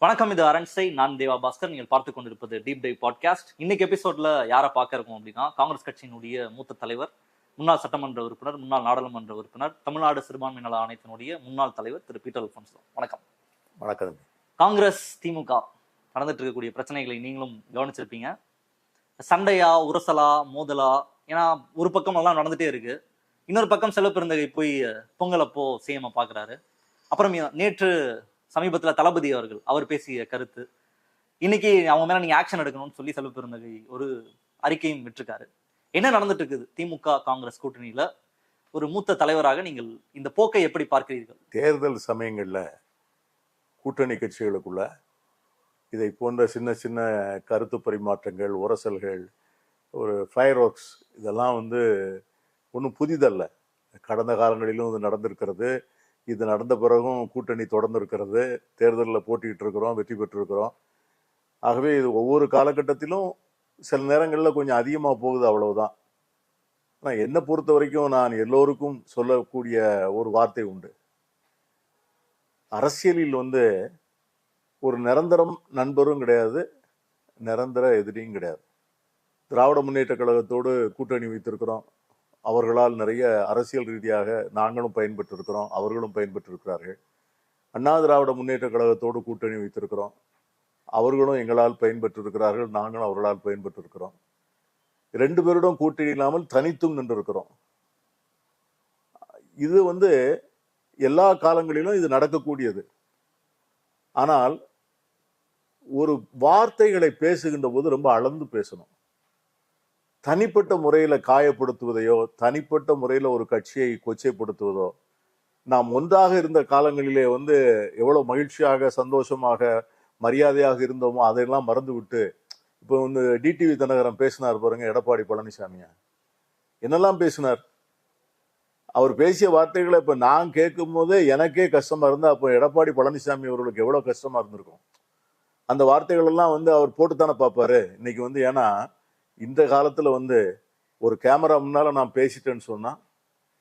வணக்கம், இது அரண்சை. நான் தேவா பாஸ்கர். நீங்கள் பார்த்துக் கொண்டிருப்பது டீப் டைவ் பாட்காஸ்ட். இன்னைக்கு எபிசோட்ல யாரை பார்க்க இருக்கோம் அப்படின்னா, காங்கிரஸ் கட்சியினுடைய மூத்த தலைவர், முன்னாள் சட்டமன்ற உறுப்பினர், முன்னாள் நாடாளுமன்ற உறுப்பினர், தமிழ்நாடு சிறுபான்மை நல ஆணையத்தினுடைய முன்னாள் தலைவர் திரு பீட்டர் அல்போன்சோ. வணக்கம். வணக்கம். காங்கிரஸ் திமுக நடந்துட்டு இருக்கக்கூடிய பிரச்சனைகளை நீங்களும் கவனிச்சிருப்பீங்க. சண்டையா, உரசலா, மோதலா? ஏன்னா ஒரு பக்கம் எல்லாம் நடந்துட்டே இருக்கு, இன்னொரு பக்கம் செல்வப்பெருந்தகை போய் பொங்கல் அப்போ சிஎம் பாக்குறாரு. அப்புறம் நேற்று சமீபத்துல தளபதி அவர் பேசிய கருத்து, இன்னைக்கு அவங்க மேல நீங்க ஆக்ஷன் எடுக்கணும்னு சொல்லி செல்வப்பெருந்தகை ஒரு அறிக்கையும் விட்டுருக்காரு. என்ன நடந்துட்டு இருக்குது திமுக காங்கிரஸ் கூட்டணியில? ஒரு மூத்த தலைவராக நீங்கள் இந்த போக்கை எப்படி பார்க்கிறீர்கள்? தேர்தல் சமயங்கள்ல கூட்டணி கட்சிகளுக்குள்ள இதை போன்ற சின்ன சின்ன கருத்து பரிமாற்றங்கள், உரசல்கள், ஒரு ஃபயர் ஒர்க்ஸ், இதெல்லாம் ஒன்றும் புதிதல்ல. கடந்த காலங்களிலும் இது நடந்திருக்கிறது. இது நடந்த பிறகும் கூட்டணி தொடர்ந்து இருக்கிறது. தேர்தலில் போட்டிக்கிட்டு இருக்கிறோம், வெற்றி பெற்றிருக்கிறோம். ஆகவே இது ஒவ்வொரு காலகட்டத்திலும் சில நேரங்களில் கொஞ்சம் அதிகமாக போகுது, அவ்வளவுதான். ஆனால் என்னை பொறுத்த வரைக்கும் நான் எல்லோருக்கும் சொல்லக்கூடிய ஒரு வார்த்தை உண்டு. அரசியலில் ஒரு நிரந்தரம் நண்பரும் கிடையாது, நிரந்தர எதிரியும் கிடையாது. திராவிட முன்னேற்ற கழகத்தோடு கூட்டணி வைத்திருக்கிறோம். அவர்களால் நிறைய அரசியல் ரீதியாக நாங்களும் பயன்பெற்றிருக்கிறோம், அவர்களும் பயன்பெற்றிருக்கிறார்கள். அண்ணா திராவிட முன்னேற்ற கழகத்தோடு கூட்டணி வைத்திருக்கிறோம். அவர்களும் எங்களால் பயன்பெற்றிருக்கிறார்கள், நாங்களும் அவர்களால் பயன்பெற்றிருக்கிறோம். 2 பேருடன் கூட்டணி இல்லாமல் தனித்தும் நின்றிருக்கிறோம். இது எல்லா காலங்களிலும் இது நடக்கக்கூடியது. ஆனால் ஒரு வார்த்தைகளை பேசுகின்ற போது ரொம்ப அளந்து பேசணும். தனிப்பட்ட முறையில காயப்படுத்துவதையோ, தனிப்பட்ட முறையில ஒரு கட்சியை கொச்சைப்படுத்துவதோ, நாம் ஒன்றாக இருந்த காலங்களிலே எவ்வளவு மகிழ்ச்சியாக, சந்தோஷமாக, மரியாதையாக இருந்தோமோ அதையெல்லாம் மறந்து விட்டு இப்போ டிடிவி தினகரன் பேசினார் பாருங்க, எடப்பாடி பழனிசாமியா என்னெல்லாம் பேசினார். அவர் பேசிய வார்த்தைகளை இப்ப நான் கேட்கும் போதே எனக்கே கஷ்டமா இருந்தா, அப்போ எடப்பாடி பழனிசாமி அவர்களுக்கு எவ்வளவு கஷ்டமா இருந்திருக்கும். அந்த வார்த்தைகள் எல்லாம் அவர் போட்டுத்தானே பார்ப்பாரு. இன்னைக்கு ஏன்னா இந்த காலத்துல ஒரு கேமரா முன்னால நான் பேசிட்டேன்னு சொன்னா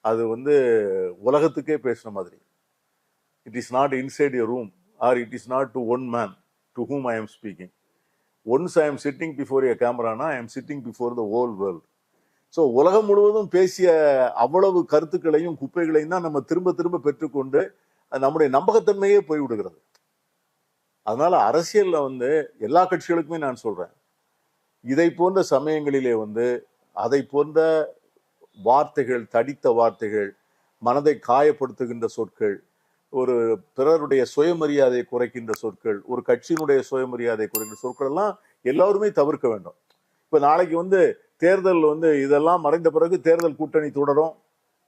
அது உலகத்துக்கே பேசின மாதிரி. It is not inside your room or it is not to one man to whom I am speaking. Once I am sitting before a camera, I am sitting before the whole world. So உலகம் முழுவதும் பேசிய அவ்வளவு கருத்துக்களையும் குப்பைகளையும் தான் நம்ம திரும்ப திரும்ப பெற்றுக்கொண்டு நம்முடைய நம்பகத்தன்மையே போய்விடுகிறது. அதனால அரசியல்ல எல்லா கட்சிகளுக்குமே நான் சொல்றேன், இதை போன்ற சமயங்களிலே அதை போன்ற வார்த்தைகள், தடித்த வார்த்தைகள், மனதை காயப்படுத்துகின்ற சொற்கள், ஒரு பிறருடைய சுயமரியாதையை குறைக்கின்ற சொற்கள், ஒரு கட்சியினுடைய சுயமரியாதை குறைக்கின்ற சொற்கள் எல்லாம் எல்லாருமே தவிர்க்க வேண்டும். இப்ப நாளைக்கு தேர்தல் இதெல்லாம் மறைந்த பிறகு தேர்தல் கூட்டணி தொடரும்,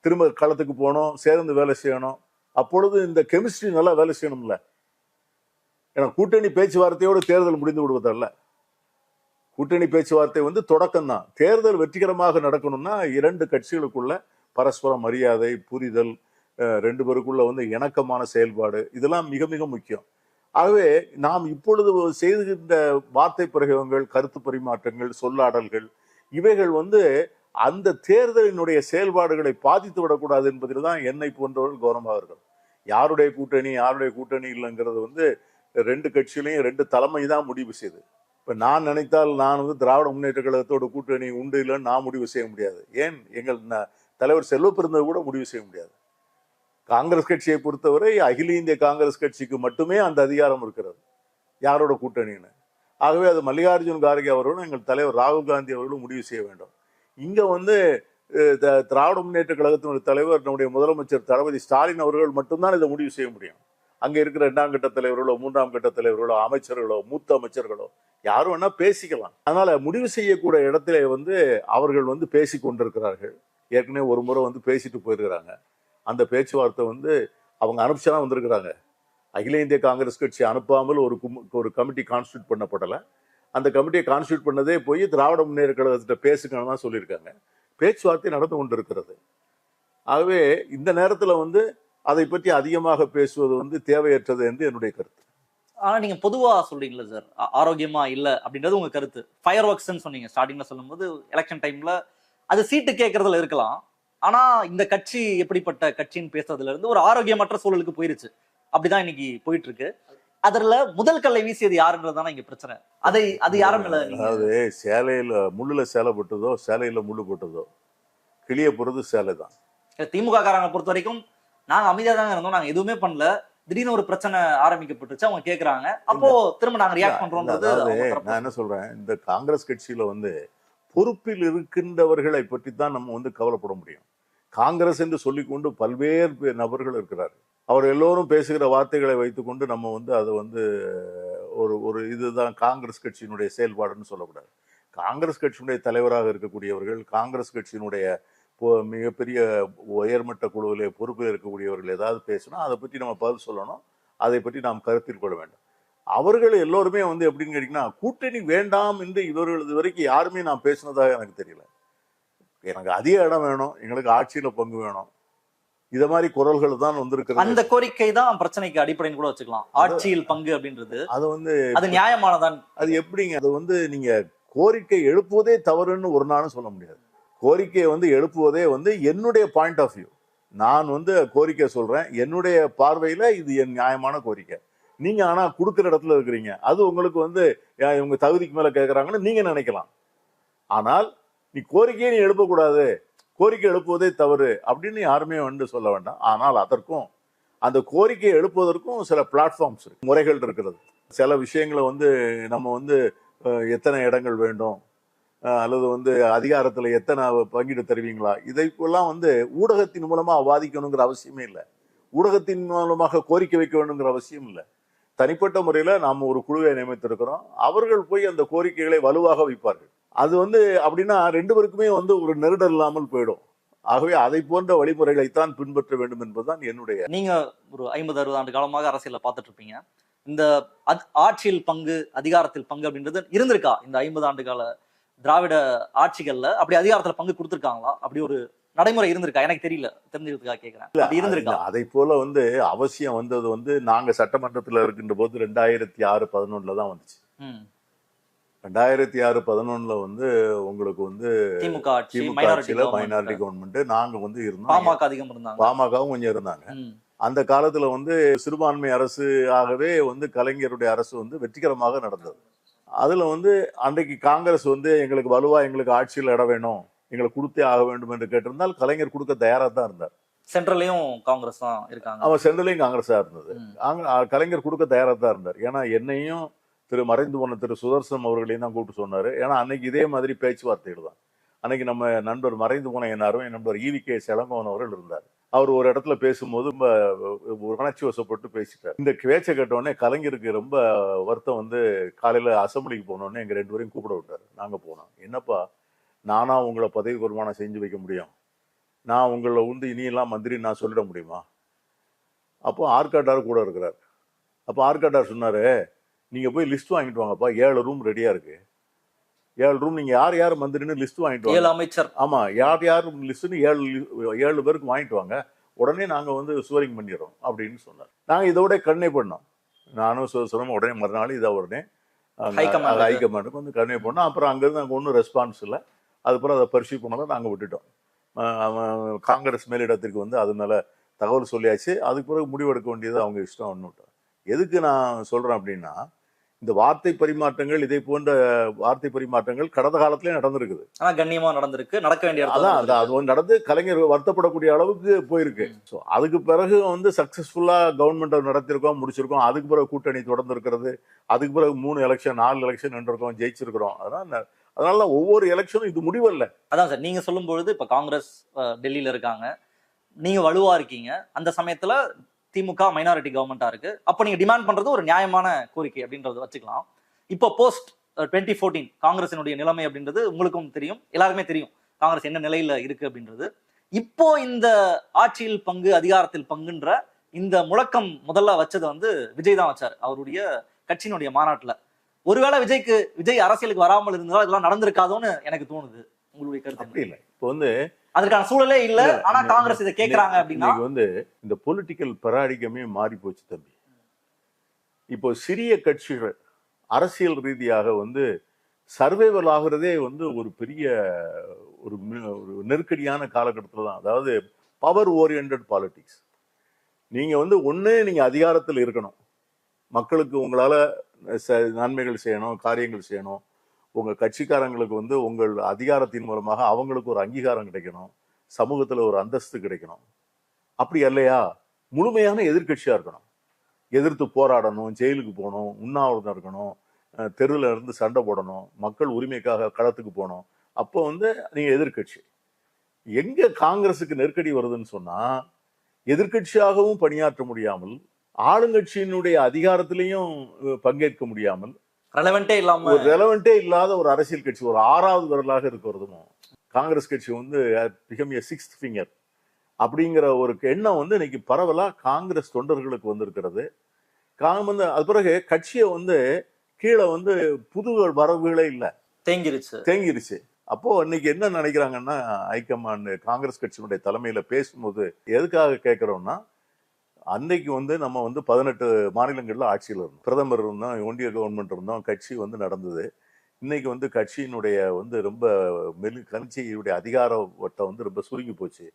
திரும்ப களத்துக்கு போகணும், சேர்ந்து வேலை செய்யணும். அப்பொழுது இந்த கெமிஸ்ட்ரி நல்லா வேலை செய்யணும்ல. ஏன்னா கூட்டணி பேச்சுவார்த்தையோடு தேர்தல் முடிந்து விடுவதல்ல. கூட்டணி பேச்சுவார்த்தை தொடக்கம் தான். தேர்தல் வெற்றிகரமாக நடக்கணும்னா 2 கட்சிகளுக்குள்ள பரஸ்பர மரியாதை, புரிதல், 2 பேருக்குள்ள இணக்கமான செயல்பாடு, இதெல்லாம் மிக மிக முக்கியம். ஆகவே நாம் இப்பொழுது செய்துகின்ற வார்த்தை பிரயோகங்கள், கருத்து பரிமாற்றங்கள், சொல்லாடல்கள், இவைகள் அந்த தேர்தலினுடைய செயல்பாடுகளை பாதித்து விடக்கூடாது என்பதில் தான் என்னை போன்றவர்கள் கவனமாக இருக்கிறோம். யாருடைய கூட்டணி யாருடைய கூட்டணி இல்லைங்கிறது 2 கட்சியிலையும் 2 தலைமை தான் முடிவு செய்து. இப்ப நான் நினைத்தால் நான் திராவிட முன்னேற்ற கழகத்தோட கூட்டணி உண்டு இல்லைன்னு நான் முடிவு செய்ய முடியாது. ஏன் எங்கள் தலைவர் செல்வப்பெருந்தகை கூட முடிவு செய்ய முடியாது. காங்கிரஸ் கட்சியை பொறுத்தவரை அகில இந்திய காங்கிரஸ் கட்சிக்கு மட்டுமே அந்த அதிகாரம் இருக்கிறது, யாரோட கூட்டணின்னு. ஆகவே அது மல்லிகார்ஜுன் கார்கே அவர்களும் எங்கள் தலைவர் ராகுல் காந்தி அவர்களும் முடிவு செய்ய வேண்டும். இங்க திராவிட முன்னேற்ற கழகத்தினுடைய தலைவர், நம்முடைய முதலமைச்சர் தளபதி ஸ்டாலின் அவர்கள் மட்டும்தான் இதை முடிவு செய்ய முடியும். அங்க இருக்கிற 2ஆம் கட்ட தலைவர்களோ, 3ஆம் கட்ட தலைவர்களோ, அமைச்சர்களோ, மூத்த அமைச்சர்களோ யாரும் வேணா பேசிக்கலாம். அதனால முடிவு செய்யக்கூடிய இடத்துல அவர்கள் பேசி கொண்டிருக்கிறார்கள். ஏற்கனவே ஒரு முறை பேசிட்டு போயிருக்கிறாங்க. அந்த பேச்சுவார்த்தை அவங்க அனுப்பிச்சுதான் வந்திருக்கிறாங்க. அகில இந்திய காங்கிரஸ் கட்சி அனுப்பாமல் ஒரு கமிட்டி கான்ஸ்டியூட் பண்ணப்படலை. அந்த கமிட்டியை கான்ஸ்டியூட் பண்ணதே போய் திராவிட முன்னேற்ற கழகத்திட்ட பேசுங்கன்னு தான் சொல்லியிருக்காங்க. பேச்சுவார்த்தை நடந்து கொண்டிருக்கிறது. ஆகவே இந்த நேரத்துல அதை பற்றி அதிகமாக பேசுவது தேவையற்றது என்று என்னுடைய கருத்து. ஆனா நீங்க பொதுவா சொல்றீங்களா சார், ஆரோக்கியமா இல்ல அப்படின்றது உங்க கருத்து. ஃபயர் ஒர்க்ஸ் சொன்னீங்க ஸ்டார்டிங்ல சொல்லும்போது, எலெக்ஷன் டைம்ல அது சீட்டு கேட்கறதுல இருக்கலாம். ஆனா இந்த கட்சி எப்படிப்பட்ட கட்சின்னு பேசுறதுல இருந்து ஒரு ஆரோக்கியமற்ற சூழலுக்கு போயிருச்சு. அப்படிதான் இன்னைக்கு போயிட்டு இருக்கு. அதுல முதல் கல்லை வீசியது யாருன்றதுதானே இங்க பிரச்சனை. அது யாரும் இல்ல. அதாவது சேலையில முள்ளுல சேலை போட்டதோ சேலையில முள்ளு போட்டதோ கிளிய போறது சேலை தான். திமுக காரங்களை பொறுத்த வரைக்கும் நாங்க அமைதியா தாங்க இருந்தோம், நாங்க எதுவுமே பண்ணல, திடீர்னு ஒரு பிரச்சனை ஆரம்பிக்கப்பட்டுச்சு, அவங்க கேக்குறாங்க, அப்போ திரும்ப நாங்க ரியாக்ட் பண்றோம்ன்றது. நான் என்ன சொல்றேன், இந்த காங்கிரஸ் கட்சியில வந்து பொறுப்பில் இருக்கின்றவர்களை பற்றி தான் நம்ம வந்து கவலைப்பட முடியும். காங்கிரஸ் என்று சொல்லிக்கொண்டு பல்வேறு நபர்கள் இருக்கிறார். அவர் எல்லோரும் பேசுகிற வார்த்தைகளை வைத்துக்கொண்டு நம்ம வந்து அதை வந்து ஒரு இதுதான் காங்கிரஸ் கட்சியினுடைய செயல்பாடுன்னு சொல்லக்கூடாது. காங்கிரஸ் கட்சியினுடைய தலைவராக இருக்கக்கூடியவர்கள், காங்கிரஸ் கட்சியினுடைய மிகப்பெரிய உயர்மட்ட குழுவிலே பொறுப்பில் இருக்கக்கூடியவர்கள் ஏதாவது பேசினா அதை பற்றி நம்ம பதில் சொல்லணும், அதை பற்றி நாம் கருத்தில் கொள்ள வேண்டும். அவர்கள் எல்லோருமே வந்து எப்படின்னு கேட்டீங்கன்னா, கூட்டணி வேண்டாம் என்று இவர்கள் இது வரைக்கும் யாருமே நான் பேசினதாக எனக்கு தெரியல. எனக்கு அதிக இடம் வேணும், எங்களுக்கு ஆட்சியில பங்கு வேணும், இத மாதிரி குரல்கள் தான் வந்திருக்கிறது. அந்த கோரிக்கை தான் பிரச்சனைக்கு அடிப்படைன்னு கூட வச்சுக்கலாம். ஆட்சியில் பங்கு அப்படின்றது அது வந்து அது நியாயமானதான். அது எப்படிங்க, அது வந்து நீங்க கோரிக்கை எழுப்புவதே தவறுன்னு ஒரு நாளும் சொல்ல முடியாது. கோரிக்கையை வந்து எழுப்புவதே வந்து என்னுடைய பாயிண்ட் ஆஃப் வியூ, நான் வந்து கோரிக்கை சொல்றேன், என்னுடைய பார்வையில இது என் நியாயமான கோரிக்கை. நீங்க ஆனா கொடுக்குற இடத்துல இருக்கிறீங்க, அது உங்களுக்கு வந்து இவங்க தகுதிக்கு மேல கேட்கறாங்கன்னு நீங்க நினைக்கலாம். ஆனால் நீ கோரிக்கையை நீ எழுப்பக்கூடாது, கோரிக்கை எழுப்புவதே தவறு அப்படின்னு யாருமே வந்து சொல்ல வேண்டாம். ஆனால் அதற்கும் அந்த கோரிக்கையை எழுப்புவதற்கும் சில பிளாட்ஃபார்ம்ஸ் இருக்கு, முறைகள் இருக்கிறது. சில விஷயங்களை வந்து நம்ம வந்து எத்தனை இடங்கள் வேண்டும், அல்லது வந்து அதிகாரத்துல எத்தனை பங்கீடு தருவீங்களா, இதைப்பெல்லாம் வந்து ஊடகத்தின் மூலமா வாதிக்கணுங்கிற அவசியமே இல்லை. ஊடகத்தின் மூலமாக கோரிக்கை வைக்க வேண்டுங்கிற அவசியம் இல்லை. தனிப்பட்ட முறையில நாம ஒரு குழுவை நியமித்திருக்கிறோம், அவர்கள் போய் அந்த கோரிக்கைகளை வலுவாக வைப்பார்கள். அது வந்து அப்படின்னா ரெண்டு பேருக்குமே வந்து ஒரு நெருடல் இல்லாமல் போயிடும். ஆகவே அதை போன்ற வழிமுறைகளைத்தான் பின்பற்ற வேண்டும் என்பதுதான் என்னுடைய. நீங்க ஒரு 50-60 ஆண்டு காலமாக அரசியல பார்த்துட்டு இருப்பீங்க. இந்த ஆட்சியில் பங்கு, அதிகாரத்தில் பங்கு அப்படின்றது இருந்திருக்கா இந்த 50 ஆண்டு கால திராவிட ஆட்சிகள்ல? அப்படி அதிகாரத்துல பங்கு கொடுத்திருக்காங்களா? அப்படி ஒரு நடைமுறை இருந்திருக்கா? எனக்கு தெரியல, தெரிஞ்சுக்கிறதுக்காக கேட்கிறேன். இருந்திருக்கா? அதை போல வந்து அவசியம் வந்தது வந்து நாங்க சட்டமன்றத்துல இருக்கின்ற போது 2006-11 தான் வந்துச்சு. 2006-11 வந்து உங்களுக்கு வந்து திமுக ஆட்சியில மைனாரிட்டி கவர்மெண்ட் நாங்க வந்து இருந்தோம். பாமக அதிகம் இருந்தாங்க, பாமகவும் கொஞ்சம் இருந்தாங்க. அந்த காலத்துல வந்து சிறுபான்மை அரசு ஆகவே வந்து கலைஞருடைய அரசு வந்து வெற்றிகரமாக நடந்தது. அதுல வந்து அன்றைக்கு காங்கிரஸ் வந்து எங்களுக்கு வலுவா எங்களுக்கு ஆட்சியில் இடம் வேணும், எங்களுக்கு கொடுத்தே ஆக வேண்டும் என்று கேட்டிருந்தால் கலைஞர் கொடுக்க தயாரா தான் இருந்தார். சென்ட்ரலையும் காங்கிரஸ் தான் இருக்காங்க. அவன் சென்ட்ரலையும் காங்கிரஸா இருந்தது. கலைஞர் கொடுக்க தயாரா தான் இருந்தார். ஏன்னா என்னையும் மறைந்து போன திரு சுதர்சனம் அவர்களையும் தான் கூப்பிட்டு சொன்னாரு. ஏன்னா அன்னைக்கு இதே மாதிரி பேச்சுவார்த்தைகள் தான். அன்னைக்கு நம்ம நண்பர் மறைந்து போன என்னாரும் என் நண்பர் ஈவிகே செலங்கோவன் அவர்கள் இருந்தார். அவர் ஒரு இடத்துல பேசும்போது உணர்ச்சி வசப்பட்டு பேசிட்டார். இந்த பேச்சை கேட்டோடனே கலைஞருக்கு ரொம்ப வருத்தம் வந்து காலையில அசம்பிளிக்கு போனோடனே எங்க 2 பேரையும் கூப்பிட விட்டாரு. நாங்க போனோம். என்னப்பா, நானா உங்களை பதவி பிரமாணம் செஞ்சு வைக்க முடியும்? நான் உங்களை வந்து இனியெல்லாம் மந்திரி நான் சொல்லிட முடியுமா? அப்போ ஆர்காட்டார் கூட இருக்கிறார். அப்போ ஆர்காட்டார் சொன்னாரு, நீங்க போய் லிஸ்ட் வாங்கிட்டு வாங்கப்பா, 7 ரூம் ரெடியா இருக்கு, 7 ரூம், நீங்க யார் யார் மந்திரின்னு லிஸ்ட் வாங்கிட்டு வாங்க. 7 அமைச்சர், ஆமா, யார் யார் லிஸ்ட்னு 7 பேருக்கு வாங்கிட்டு வாங்க, உடனே நாங்க வந்து சுவரிங் பண்ணிடுறோம் அப்படின்னு சொன்னார். நாங்க இதோட கண்ணே பண்ணோம். நானும் சொன்ன உடனே மறுநாள் இதை உடனே ஹைகமாண்டுக்கு வந்து கண்ணே பண்ணோம். அப்புறம் அங்கிருந்து நாங்கள் ஒன்றும் ரெஸ்பான்ஸ் இல்லை. அதுக்கப்புறம் அதை பரிசீல் பண்ணாலும் நாங்கள் விட்டுட்டோம். காங்கிரஸ் மேலிடத்திற்கு வந்து அது மேல தகவல் சொல்லியாச்சு. அதுக்கு பிறகு முடிவெடுக்க வேண்டியது அவங்க இஷ்டம். ஒன்றுட்டோம். எதுக்கு நான் சொல்றேன் அப்படின்னா, இந்த வார்த்தை பரிமாற்றங்கள், இதே போன்ற வார்த்தை பரிமாற்றங்கள் கடந்த காலத்திலே நடந்திருக்குது. ஆனா கண்ணியமா நடந்திருக்கு, நடக்க வேண்டிய அதான் அது நடந்து கலைஞர் வருத்தப்படக்கூடிய அளவுக்கு போயிருக்கு. ஸோ அதுக்கு பிறகு வந்து சக்சஸ்ஃபுல்லா கவர்மெண்ட் நடத்திருக்கோம், முடிச்சிருக்கோம். அதுக்கு பிறகு கூட்டணி தொடர்ந்து இருக்கிறது. அதுக்கு பிறகு 3 எலெக்ஷன் 4 எலெக்ஷன் நின்றுருக்கோம், ஜெயிச்சிருக்கிறோம். அதனால ஒவ்வொரு எலெக்ஷனும் இது முடிவல்ல. அதான் சார், நீங்க சொல்லும் பொழுது இப்ப காங்கிரஸ் டெல்லியில இருக்காங்க, நீங்க வலுவா இருக்கீங்க, அந்த சமயத்துல திமுக மைனாரிட்டி கவர்மெண்டா இருக்கு. அப்ப நீங்க டிமாண்ட் பண்றது ஒரு நியாயமான கோரிக்கை அப்படின்றத வச்சுக்கலாம். இப்போ போஸ்ட் 2014 காங்கிரசினுடைய நிலைமை அப்படின்றது உங்களுக்கும் தெரியும், எல்லாருமே தெரியும் காங்கிரஸ் என்ன நிலையில இருக்கு அப்படின்றது. இப்போ இந்த ஆட்சியில் பங்கு, அதிகாரத்தில் பங்குன்ற இந்த முழக்கம் முதல்ல வச்சது வந்து விஜய் தான் வச்சார் அவருடைய கட்சியினுடைய மாநாட்டுல. ஒருவேளை விஜய் அரசியலுக்கு வராமல் இருந்தால் இதெல்லாம் நடந்திருக்காதோன்னு எனக்கு தோணுது. உங்களுடைய கருத்து? அப்படி இல்லை. இப்போ வந்து அதுக்கான சூழலே இல்ல, ஆனா காங்கிரஸ் இதை கேட்கறாங்க அப்படின்னா வந்து இந்த பொலிட்டிக்கல் பராடிகமே மாறி போச்சு தம்பி. இப்போ சிறிய கட்சிகள் அரசியல் ரீதியாக வந்து சர்வைவல் ஆகுறதே வந்து ஒரு பெரிய ஒரு நெருக்கடியான காலகட்டத்தில் தான். அதாவது பவர் ஓரியன்ட் பாலிடிக்ஸ். நீங்க வந்து ஒண்ணு நீங்க அதிகாரத்தில் இருக்கணும், மக்களுக்கு உங்களால நன்மைகள் செய்யணும், காரியங்கள் செய்யணும். உங்க கட்சிக்காரங்களுக்கு வந்து உங்கள் அதிகாரத்தின் மூலமாக அவங்களுக்கு ஒரு அங்கீகாரம் கிடைக்கணும், சமூகத்துல ஒரு அந்தஸ்து கிடைக்கணும். அப்படி இல்லையா முழுமையான எதிர்கட்சியா இருக்கணும், எதிர்த்து போராடணும், ஜெயிலுக்கு போகணும், உண்ணாவிரதம் இருக்கணும், தெருவில் இருந்து சண்டை போடணும், மக்கள் உரிமைக்காக களத்துக்கு போகணும். அப்போ வந்து நீங்க எதிர்கட்சி. எங்க காங்கிரஸுக்கு நெருக்கடி வருதுன்னு சொன்னா, எதிர்கட்சியாகவும் பணியாற்ற முடியாமல், ஆளுங்கட்சியினுடைய அதிகாரத்திலையும் பங்கேற்க முடியாமல், ரெலவெண்டே இல்லாத ஒரு அரசியல் கட்சி, ஒரு 6வது விரலாக இருக்கிறதும் காங்கிரஸ் கட்சி வந்து become a sixth finger அப்படிங்கிற ஒரு எண்ணம் வந்து இன்னைக்கு பரவலா காங்கிரஸ் தொண்டர்களுக்கு வந்திருக்கிறது. அது பிறகு கட்சியை வந்து கீழே வந்து புது வரவுகளே இல்லை, தேங்கிருச்சு. அப்போ இன்னைக்கு என்ன நினைக்கிறாங்கன்னா, ஹைகமாண்ட் காங்கிரஸ் கட்சியினுடைய தலைமையில பேசும்போது எதுக்காக கேட்கிறோம்னா, அன்னைக்கு வந்து நம்ம வந்து 18 மாநிலங்கள்ல ஆட்சியில் இருந்தோம், பிரதமர் இருந்தோம், ஒன்றிய கவர்மெண்ட் இருந்தோம், கட்சி வந்து நடந்தது. இன்னைக்கு வந்து கட்சியினுடைய வந்து ரொம்ப கட்சியுடைய அதிகார வட்டம் வந்து ரொம்ப சுருங்கி போச்சு.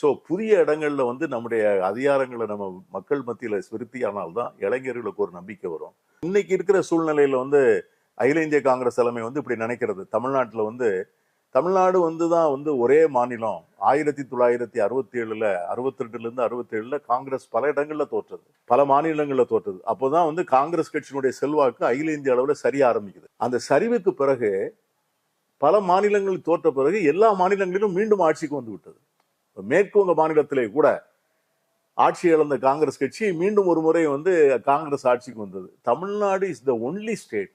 ஸோ புதிய இடங்கள்ல வந்து நம்முடைய அதிகாரங்களை நம்ம மக்கள் மத்தியில விருத்தியானால்தான் இளைஞர்களுக்கு ஒரு நம்பிக்கை வரும். இன்னைக்கு இருக்கிற சூழ்நிலையில வந்து அகில இந்திய காங்கிரஸ் தலைமை வந்து இப்படி நினைக்கிறது. தமிழ்நாடு வந்துதான் வந்து ஒரே மாநிலம். 1967 62 காங்கிரஸ் பல இடங்கள்ல தோற்றது, பல மாநிலங்கள்ல தோற்றது. அப்போதான் வந்து காங்கிரஸ் கட்சியினுடைய செல்வாக்கு அகில இந்திய அளவுல சரிய ஆரம்பிக்குது. அந்த சரிவுக்கு பிறகு பல மாநிலங்கள் தோற்ற பிறகு எல்லா மாநிலங்களிலும் மீண்டும் ஆட்சிக்கு வந்து விட்டது. மேற்குவங்க மாநிலத்திலே கூட ஆட்சி இழந்த காங்கிரஸ் கட்சி மீண்டும் ஒரு முறை வந்து காங்கிரஸ் ஆட்சிக்கு வந்தது. Tamil Nadu is the only state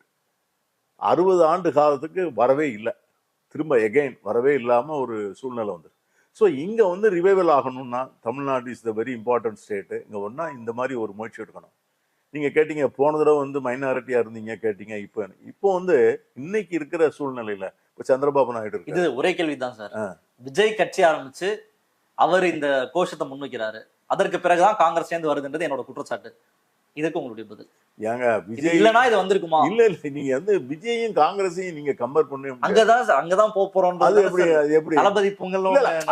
60 ஆண்டு காலத்துக்கு வரவே இல்லை, திரும்ப எகைன் வரவே இல்லாம ஒரு சூழ்நிலை வந்து. ஸோ இங்க வந்து ரிவைவல் ஆகணும்னா Tamil Nadu is the very important state. இங்க ஒன்னா இந்த மாதிரி ஒரு முயற்சி எடுக்கணும். நீங்க கேட்டீங்க, போன தடவை வந்து மைனாரிட்டியா இருந்தீங்க கேட்டீங்க. இப்போ வந்து இன்னைக்கு இருக்கிற சூழ்நிலையில இப்ப சந்திரபாபு நாயுடு, இது ஒரே கேள்விதான் சார். விஜய் கட்சி ஆரம்பிச்சு அவர் இந்த கோஷத்தை முன்வைக்கிறாரு, அதற்கு பிறகுதான் காங்கிரஸ் சேர்ந்து வருதுன்றது என்னோட குற்றச்சாட்டு. இதுக்கு உங்களுடைய பதில்? ஏங்க விஜய் இல்லனா இது வந்திருக்குமா? இல்ல நீங்க வந்து விஜயையும் காங்கிரஸையும் நீங்க கம்பேர் பண்ணி அங்கதான் போறோம். அது எப்படி தளபதி பொங்கல்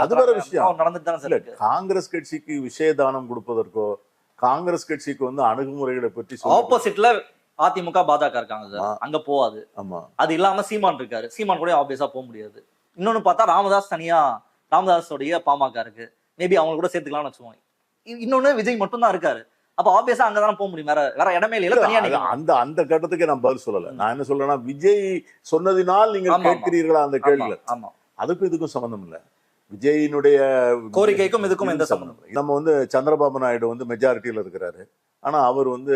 அது வேற விஷயம் நடந்துட்டு தானே சார். காங்கிரஸ் கட்சிக்கு விஷயதானம் கொடுப்பதற்கோ காங்கிரஸ் கட்சிக்கு வந்து அணுகுமுறைகளை பற்றி ஆப்போசிட்ல அதிமுக பாஜக இருக்காங்க சார், அங்க போவாது. ஆமா, அது இல்லாம சீமான் இருக்காரு, சீமான் கூட ஆப்வியஸா போக முடியாது. இன்னொன்னு பார்த்தா ராமதாஸ் தனியா, ராமதாஸோடைய பாமக இருக்கு, மேபி அவங்க கூட சேர்த்துக்கலாம்னு வச்சுக்கோங்க. இன்னொன்னு விஜய் மட்டும் தான் இருக்காரு, அப்ப ஆப்வியஸா அங்கதான் போக முடியும், வேற இடமே இல்ல. தனியா அந்த கட்டத்துக்கு நான் பதில் சொல்லல. நான் என்ன சொல்றேன்னா, விஜய் சொன்னதினால் நீங்கள் கேட்கிறீர்களா அந்த கேள்வி, அதுக்கும் இதுக்கும் சம்பந்தம் இல்ல. விஜயினுடைய கோரிக்கைக்கும் இதுக்கும் எந்த சம்பந்தம்? நம்ம வந்து சந்திரபாபு நாயுடு வந்து மெஜாரிட்டியில இருக்கிறாரு, ஆனா அவர் வந்து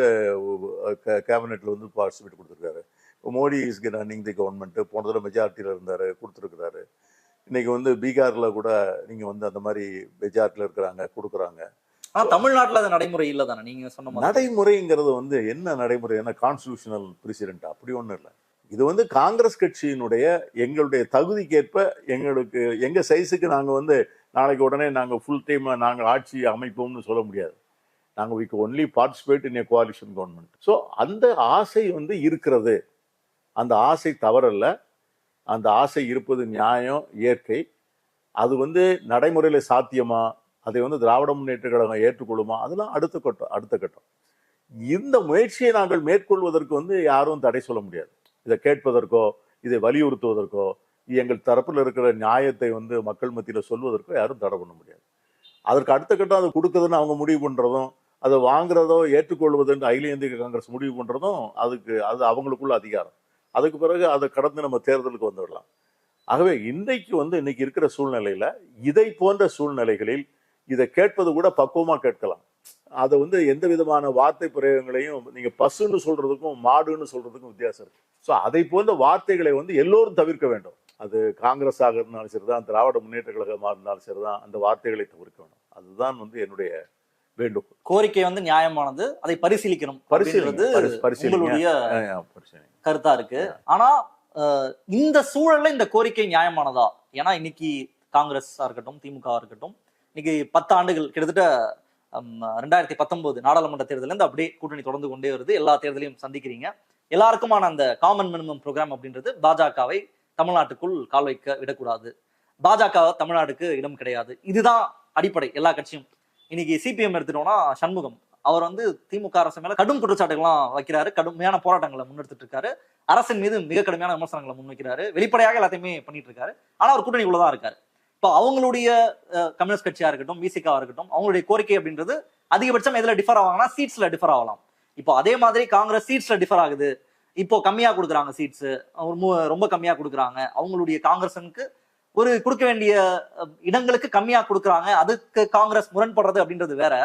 கேபினெட்ல வந்து பார்ட்டிசிபேட் கொடுத்திருக்காரு. Modi is running the government, போன தடவை மெஜாரிட்டியில இருந்தாரு, கொடுத்துருக்கிறாரு. இன்னைக்கு வந்து பீகார்ல கூட நீங்க வந்து அந்த மாதிரி மெஜாரிட்டியில இருக்கிறாங்க, கொடுக்குறாங்க. ஆனா தமிழ்நாட்டுல அது நடைமுறை இல்ல தானே நீங்க சொன்ன நடைமுறைங்கிறது வந்து என்ன நடைமுறை, என்ன கான்ஸ்டிடியூஷனல் பிரசிடென்ட் அப்படி ஒண்ணும் இல்லை. இது வந்து காங்கிரஸ் கட்சியினுடைய எங்களுடைய தகுதிக்கேற்ப எங்களுக்கு எங்க சைஸுக்கு நாங்க வந்து நாளைக்கு உடனே நாங்க ஃபுல் டைம் நாங்க ஆட்சி அமைப்போம்னு சொல்ல முடியாது. நாங்க we can only participate in a coalition government. So அந்த ஆசை வந்து இருக்கிறது, அந்த ஆசை தவறல்ல, அந்த ஆசை இருப்பது நியாயம், இயற்கை. அது வந்து நடைமுறையில சாத்தியமா, அதை வந்து திராவிட முன்னேற்ற கழகம் ஏற்றுக்கொள்ளுமா, அதெல்லாம் அடுத்த கட்டம். இந்த முயற்சியை நாங்கள் மேற்கொள்வதற்கு வந்து யாரும் தடை சொல்ல முடியாது. இதை கேட்பதற்கோ இதை வலியுறுத்துவதற்கோ எங்கள் தரப்பில் இருக்கிற நியாயத்தை வந்து மக்கள் மத்தியில சொல்வதற்கோ யாரும் தடை பண்ண முடியாது. அதற்கு அடுத்த கட்டம் அதை கொடுக்குதுன்னு அவங்க முடிவு பண்றதும், அதை வாங்குறதோ ஏற்றுக்கொள்வதுன்னு அகில இந்திய காங்கிரஸ் முடிவு பண்றதும் அது அவங்களுக்குள்ள அதிகாரம். அதுக்கு பிறகு அதை கடந்து நம்ம தேர்தலுக்கு வந்துடலாம். ஆகவே இன்னைக்கு இருக்கிற சூழ்நிலையில இதை போன்ற சூழ்நிலைகளில் இதை கேட்பது கூட பக்குவமா கேட்கலாம். அதை வந்து எந்த விதமான வார்த்தை பிரயோகங்களையும் நீங்க பசுன்னு சொல்றதுக்கும் மாடுன்னு சொல்றதுக்கும் வித்தியாசம் இருக்கு. ஸோ அதை போன்ற வார்த்தைகளை வந்து எல்லோரும் தவிர்க்க வேண்டும். அது காங்கிரஸாக இருந்தாலும் சரிதான், திராவிட முன்னேற்ற கழகமாக இருந்தாலும் சரிதான், அந்த வார்த்தைகளை தவிர்க்க வேண்டும். அதுதான் வந்து என்னுடைய வேண்டுகோள். கோரிக்கை வந்து நியாயமானது, அதை பரிசீலிக்கணும், உங்களுடைய கருத்தா இருக்கு. ஆனா இந்த சூழல்ல இந்த கோரிக்கை நியாயமானதா? ஏன்னா இன்னைக்கு காங்கிரஸா இருக்கட்டும், திமுக இருக்கட்டும், இன்னைக்கு 10 ஆண்டுகள் கிட்டத்தட்ட 2019 நாடாளுமன்ற தேர்தல இருந்து அப்படியே கூட்டணி தொடர்ந்து கொண்டே வருது. எல்லா தேர்தலையும் சந்திக்கிறீங்க. எல்லாருக்குமான அந்த காமன் மினிமம் ப்ரோக்ராம் அப்படின்றது பாஜகவை தமிழ்நாட்டுக்குள் கால் வைக்க விடக்கூடாது, பாஜக தமிழ்நாட்டுக்கு இடம் கிடையாது, இதுதான் அடிப்படை. எல்லா கட்சியும் இன்னைக்கு சிபிஎம் எடுத்துட்டோம்னா சண்முகம் அவர் வந்து திமுக அரசு மேல கடும் குற்றச்சாட்டுகள்லாம் வைக்கிறாரு, கடுமையான போராட்டங்களை முன்னெடுத்துட்டு இருக்காரு, அரசின் மீது மிக கடுமையான விமர்சனங்களை முன்வைக்கிறாரு, வெளிப்படையாக எல்லாத்தையுமே பண்ணிட்டு இருக்காரு. ஆனா அவர் கூட்டணிக்குள்ளதான் இருக்காரு. இப்போ அவங்களுடைய கம்யூனிஸ்ட் கட்சியா இருக்கட்டும், விசிகா இருக்கட்டும், அவங்களுடைய கோரிக்கை அப்படின்றது அதிகபட்சம் எதுல டிஃபர் ஆவாங்கன்னா சீட்ஸ்ல டிஃபர் ஆகலாம். இப்போ அதே மாதிரி காங்கிரஸ் சீட்ஸ்ல டிஃபர் ஆகுது, இப்போ கம்மியா கொடுக்குறாங்க சீட்ஸ், ரொம்ப கம்மியா கொடுக்குறாங்க, அவங்களுடைய காங்கிரஸனுக்கு ஒரு கொடுக்க வேண்டிய இடங்களுக்கு கம்மியா கொடுக்குறாங்க, அதுக்கு காங்கிரஸ் முரண்படுறது அப்படின்றது வேற.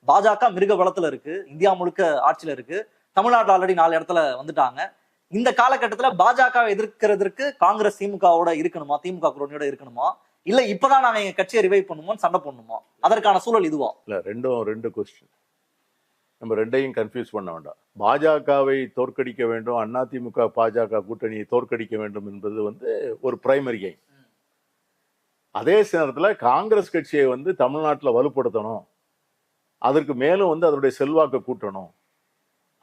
பாஜக மிருக பலத்துல இருக்கு, இந்தியா முழுக்க ஆட்சியில இருக்கு, தமிழ்நாட்டில் ஆல்ரெடி 4 இடத்துல வந்துட்டாங்க. இந்த காலகட்டத்துல பாஜகவை எதிர்க்கிறதுக்கு காங்கிரஸ் திமுகவோட இருக்கணுமா, திமுக கூட்டணியோட இருக்கணுமா, இல்ல இப்பதான் நாங்க எங்க கட்சியை ரிவைவ் பண்ணுமோன்னு சண்டை போடணுமா? அதற்கான சூழல் இதுவா? இல்ல, ரெண்டு கொஸ்டின். நம்ம ரெண்டையும் கன்ஃபியூஸ் பண்ண வேண்டாம். பாஜகவை தோற்கடிக்க வேண்டும், அதிமுக பாஜக கூட்டணியை தோற்கடிக்க வேண்டும் என்பது வந்து ஒரு பிரைமரி எய்ம். அதே நேரத்தில் காங்கிரஸ் கட்சியை வந்து தமிழ்நாட்டில் வலுப்படுத்தணும், அதற்கு மேலும் வந்து அதனுடைய செல்வாக்கை கூட்டணும்,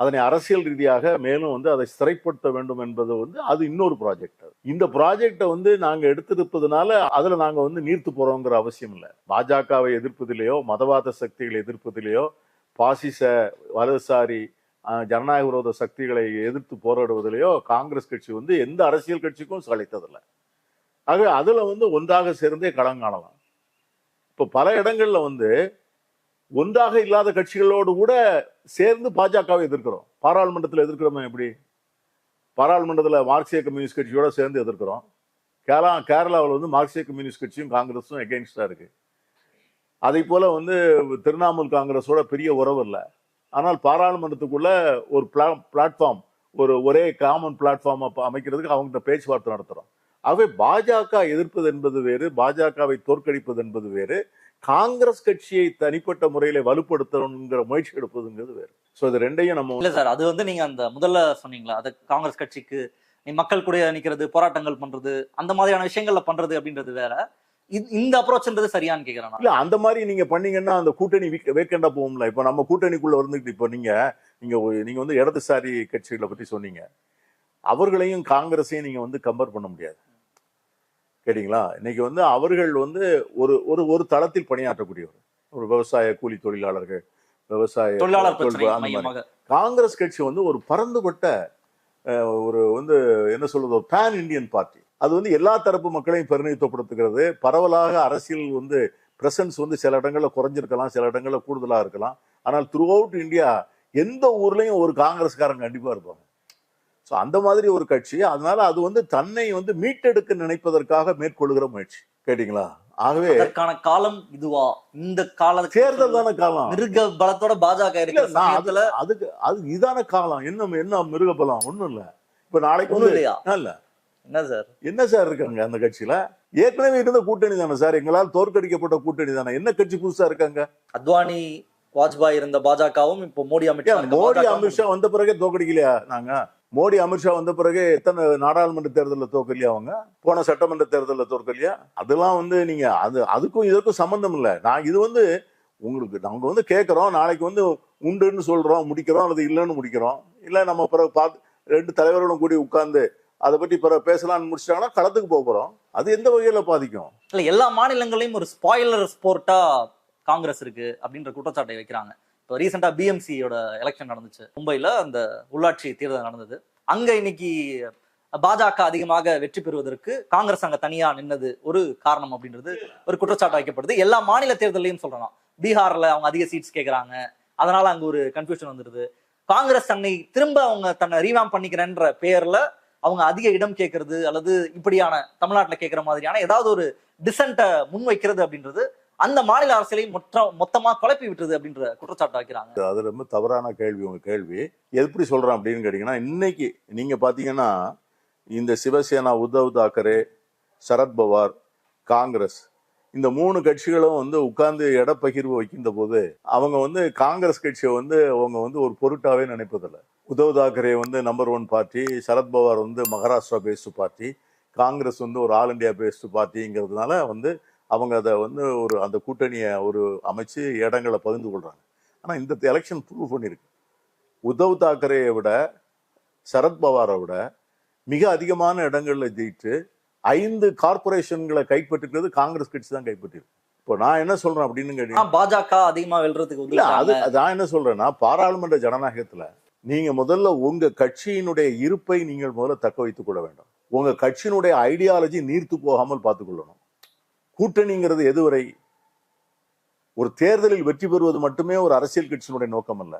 அதனை அரசியல் ரீதியாக மேலும் வந்து அதை சிறைப்படுத்த வேண்டும் என்பது வந்து அது இன்னொரு ப்ராஜெக்ட். இந்த ப்ராஜெக்டை வந்து நாங்கள் எடுத்திருப்பதுனால அதில் நாங்கள் வந்து நீர்த்து போறோங்கிற அவசியம் இல்லை. பாஜகவை எதிர்ப்பதிலேயோ, மதவாத சக்திகளை எதிர்ப்பதிலேயோ, பாசிச வலதுசாரி ஜனநாயக விரோத சக்திகளை எதிர்த்து போராடுவதிலேயோ காங்கிரஸ் கட்சி வந்து எந்த அரசியல் கட்சிக்கும் சளைத்ததில்லை. ஆகவே அதுல வந்து ஒன்றாக சேர்ந்தே களங்காணலாம். இப்போ பல இடங்கள்ல வந்து ஒன்றாக இல்லாத கட்சிகளோடு கூட சேர்ந்து பாஜகவை எதிர்க்கிறோம். பாராளுமன்றத்தில் எதிர்க்கிறோமே, எப்படி பாராளுமன்றத்தில் மார்க்சிய கம்யூனிஸ்ட் கட்சியோட சேர்ந்து எதிர்க்கிறோம். கேரளாவில் வந்து மார்க்சிய கம்யூனிஸ்ட் கட்சியும் காங்கிரஸும் எகெயின்ஸ்டா இருக்கு. அதை போல வந்து திரிணாமுல் காங்கிரஸோட பெரிய உறவு இல்லை, ஆனால் பாராளுமன்றத்துக்குள்ள ஒரு பிளாட்ஃபார்ம், ஒரே காமன் பிளாட்ஃபார்ம் அமைக்கிறதுக்கு அவங்க பேச்சுவார்த்தை நடத்துறோம். ஆகவே பாஜக எதிர்ப்பது என்பது வேறு, பாஜகவை தோற்கடிப்பது என்பது வேறு, காங்கிரஸ் கட்சியை தனிப்பட்ட முறையில வலுப்படுத்தணுங்கிற முயற்சி எடுப்பதுங்கிறது வேறு. சோ இது ரெண்டையும் நம்ம இல்ல சார், அது வந்து நீங்க அந்த முதல்ல சொன்னீங்களா, அது காங்கிரஸ் கட்சிக்கு மக்கள் கூட நிக்கிறது, போராட்டங்கள் பண்றது, அந்த மாதிரியான விஷயங்கள்ல பண்றது அப்படின்றது வேற, இந்த அப்ரோச்ன்றது சரியான்னு கேக்குறேன். இல்ல, அந்த மாதிரி நீங்க பண்ணீங்கன்னா அந்த கூட்டணி வேக்கண்டா போகும்ல. இப்ப நம்ம கூட்டணிக்குள்ள வந்துட்டு இப்ப நீங்க வந்து இடதுசாரி கட்சிகளை பத்தி சொன்னீங்க, அவர்களையும் காங்கிரஸையும் நீங்க வந்து கம்பேர் பண்ண முடியாது. கேட்டீங்களா? இன்னைக்கு வந்து அவர்கள் வந்து ஒரு தளத்தில் பணியாற்றக்கூடியவர், ஒரு விவசாய கூலி தொழிலாளர்கள், விவசாய தொழிலாளர். காங்கிரஸ் கட்சி வந்து ஒரு பரந்துபட்ட ஒரு வந்து என்ன சொல்றது, ஒரு பேன் இந்தியன் பார்ட்டி. அது வந்து எல்லா தரப்பு மக்களையும் பிரதிநிதித்துவப்படுத்துகிறது. பரவலாக அரசியல் வந்து பிரசன்ஸ் வந்து சில இடங்கள்ல குறைஞ்சிருக்கலாம், சில இடங்கள்ல கூடுதலா இருக்கலாம். ஆனால் த்ரூ அவுட் இந்தியா எந்த ஊர்லயும் ஒரு காங்கிரஸ்காரங்க கண்டிப்பா இருப்பாங்க. ஸோ அந்த மாதிரி ஒரு கட்சி. அதனால அது வந்து தன்னை வந்து மீட்டெடுக்க நினைப்பதற்காக மேற்கொள்ளுகிற முயற்சி. கேட்டீங்களா? ஆகவே அதற்கான காலம் இதுவா? இந்த கால தேர்தல் தான காலம். மிருக பலத்தோட பாஜக இருக்கிற சமயத்துல அது இதான காலம். என்ன மிருக பலம் ஒண்ணும் இல்ல. இப்ப நாளைக்கு ஒண்ணும் இல்லையா? இல்ல. என்ன சார் இருக்காங்க அந்த கட்சியில? ஏற்கனவே இருந்த கூட்டணி தானே சார், எங்களால் தோற்கடிக்கப்பட்ட கூட்டணி தானே. என்ன கட்சி புதுசா இருக்காங்க? அத்வானி வாஜ்பாய் இருந்த பாஜகவும் இப்போ மோடி அமித்ஷா வந்த பிறகு தோற்கடிக்கலையா? நாங்க மோடி அமித்ஷா வந்த பிறகு எத்தனை நாடாளுமன்ற தேர்தலில் தோற்கலையா? அவங்க போன சட்டமன்ற தேர்தலில் தோற்கலையா? அதெல்லாம் வந்து நீங்க அதுக்கும் இதற்கும் சம்பந்தம் இல்லை. நான் இது வந்து உங்களுக்கு நாங்க வந்து கேட்கிறோம், நாளைக்கு வந்து உண்டுன்னு சொல்றோம் முடிக்கிறோம், அல்லது இல்லைன்னு முடிக்கிறோம். இல்ல நம்ம பிறகு பார்த்து 2 தலைவர்களும் கூடி உட்கார்ந்து அதை பற்றி பிறகு பேசலாம்னு முடிச்சிட்டாங்கன்னா களத்துக்கு போகிறோம். அது எந்த வகையில பாதிக்கும்? இல்ல, எல்லா மாநிலங்களையும் ஒரு ஸ்பாயிலர் ஸ்போர்ட்டா காங்கிரஸ் இருக்கு அப்படின்ற குற்றச்சாட்டை வைக்கிறாங்க. இப்போ ரீசெண்டா பிஎம்சியோட எலெக்ஷன் நடந்துச்சு மும்பைல, அந்த உள்ளாட்சி தேர்தல் நடந்தது. அங்க இன்னைக்கு பாஜக அதிகமாக வெற்றி பெறுவதற்கு காங்கிரஸ் அங்க தனியா நின்னது ஒரு காரணம் அப்படின்றது ஒரு குற்றச்சாட்டு வைக்கப்படுது. எல்லா மாநில தேர்தலையும் சொல்றோம். பீகார்ல அவங்க அதிக சீட்ஸ் கேட்கறாங்க, அதனால அங்க ஒரு கன்ஃபியூஷன் வந்துருது. காங்கிரஸ் திரும்ப அவங்க தன்னை ரீவாம் பண்ணிக்கிறேன்ற பேர்ல அவங்க அதிக இடம் கேட்கறது, அல்லது இப்படியான தமிழ்நாட்டில் கேட்கிற மாதிரியான ஏதாவது ஒரு டிசன்ட்டை முன்வைக்கிறது அப்படின்றது அந்த மாநில அரசியலையும் மொத்தமா குழப்பி விட்டுறது அப்படின்ற குற்றச்சாட்டு வைக்கிறாங்க. அது ரொம்ப தவறான கேள்வி. உங்க கேள்வி எப்படி சொல்றேன் அப்படின்னு கேட்டீங்கன்னா, இன்னைக்கு நீங்க பாத்தீங்கன்னா இந்த சிவசேனா, உத்தவ் தாக்கரே, சரத்பவார், காங்கிரஸ், இந்த 3 கட்சிகளும் வந்து உட்கார்ந்து இடப்பகிர்வு வைக்கின்ற போது அவங்க வந்து காங்கிரஸ் கட்சியை வந்து அவங்க வந்து ஒரு பொருட்டாவே நினைப்பதில்லை. உத்தவ் தாக்கரே வந்து நம்பர் 1 பார்ட்டி, சரத்பவார் வந்து மகாராஷ்டிரா பேஸ்டு பார்ட்டி, காங்கிரஸ் வந்து ஒரு ஆல் இண்டியா பேஸ்டு பார்ட்டிங்கிறதுனால வந்து அவங்க அதை வந்து அந்த கூட்டணியை அமைச்சு இடங்களை பகிர்ந்து கொள்றாங்க. ஆனால் இந்த எலெக்ஷன் ப்ரூவ் பண்ணியிருக்கு, உத்தவ் தாக்கரேயை விட சரத்பவாரை விட மிக அதிகமான இடங்கள்ல ஜெயிச்சு 5 கார்பரேஷன்களை கைப்பற்றிருக்கிறது காங்கிரஸ் கட்சி தான் கைப்பற்றிருக்கு. இப்போ நான் என்ன சொல்றேன் அப்படின்னு கேட்டீங்கன்னா, பாஜக அதிகமா வெல்றதுக்கு இல்ல அது உதவி நான் என்ன சொல்றேன்னா, பாராளுமன்ற ஜனநாயகத்துல நீங்க முதல்ல உங்க கட்சியினுடைய இருப்பை நீங்கள் முதல்ல தக்க வைத்துக் கொள்ள வேண்டும். உங்க கட்சியினுடைய ஐடியாலஜி நீர்த்து போகாமல் பார்த்துக் கொள்ளணும். கூட்டணிங்கிறது எதுவரை? ஒரு தேர்தலில் வெற்றி பெறுவது மட்டுமே ஒரு அரசியல் கட்சியினுடைய நோக்கம் அல்ல.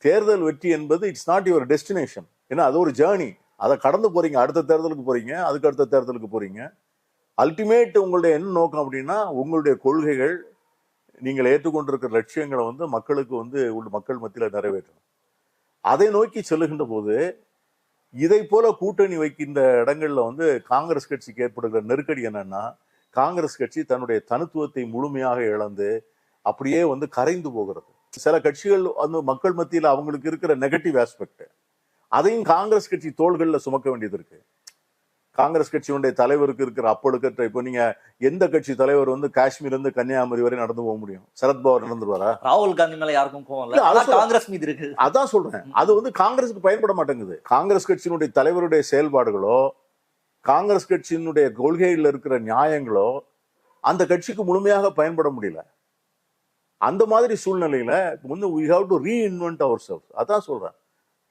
தேர்தல் வெற்றி என்பது இட்ஸ் நாட் யுவர் டெஸ்டினேஷன். ஏன்னா அது ஒரு ஜேர்னி. அதை கடந்து போறீங்க, அடுத்த தேர்தலுக்கு போறீங்க, அதுக்கு அடுத்த தேர்தலுக்கு போறீங்க. அல்டிமேட் உங்களுடைய என்ன நோக்கம் அப்படின்னா, உங்களுடைய கொள்கைகள், நீங்கள் ஏற்றுக்கொண்டிருக்கிற லட்சியங்களை வந்து மக்களுக்கு வந்து மக்கள் மத்தியில நிறைவேற்றணும். அதை நோக்கி செல்லுகின்ற போது இதை போல கூட்டணி வைக்கின்ற இடங்கள்ல வந்து காங்கிரஸ் கட்சிக்கு ஏற்படுகிற நெருக்கடி என்னன்னா, காங்கிரஸ் கட்சி தன்னுடைய தனித்துவத்தை முழுமையாக இழந்து அப்படியே வந்து கரைந்து போகிறது. சில கட்சிகள் வந்து மக்கள் மத்தியில் அவங்களுக்கு இருக்கிற நெகட்டிவ் ஆஸ்பெக்ட் அதையும் காங்கிரஸ் கட்சி தோள்கள்ல சுமக்க வேண்டியது இருக்கு. காங்கிரஸ் கட்சியினுடைய தலைவருக்கு இருக்கிற அப்பழுக்கற்ற, இப்போ நீங்க எந்த கட்சி தலைவர் வந்து காஷ்மீர்ல இருந்து கன்னியாகுமரி வரை நடந்து போக முடியும்? சரத்பவார் நடந்துருவாரா? ராகுல் காந்தி மேல யாருக்கும் கோவம் இல்ல, இல்ல, அது ஆனா காங்கிரஸ் மீது இருக்கு. அதான் சொல்றேன். அது வந்து காங்கிரஸுக்கு பயன்பட மாட்டேங்குது. காங்கிரஸ் கட்சியினுடைய தலைவருடைய செயல்பாடுகளோ, காங்கிரஸ் கட்சியினுடைய கொள்கையில் இருக்கிற நியாயங்களோ அந்த கட்சிக்கு முழுமையாக பயன்பட முடியல. அந்த மாதிரி சூழ்நிலையில வந்து we have to reinvent ourselves. அதான் சொல்றேன்.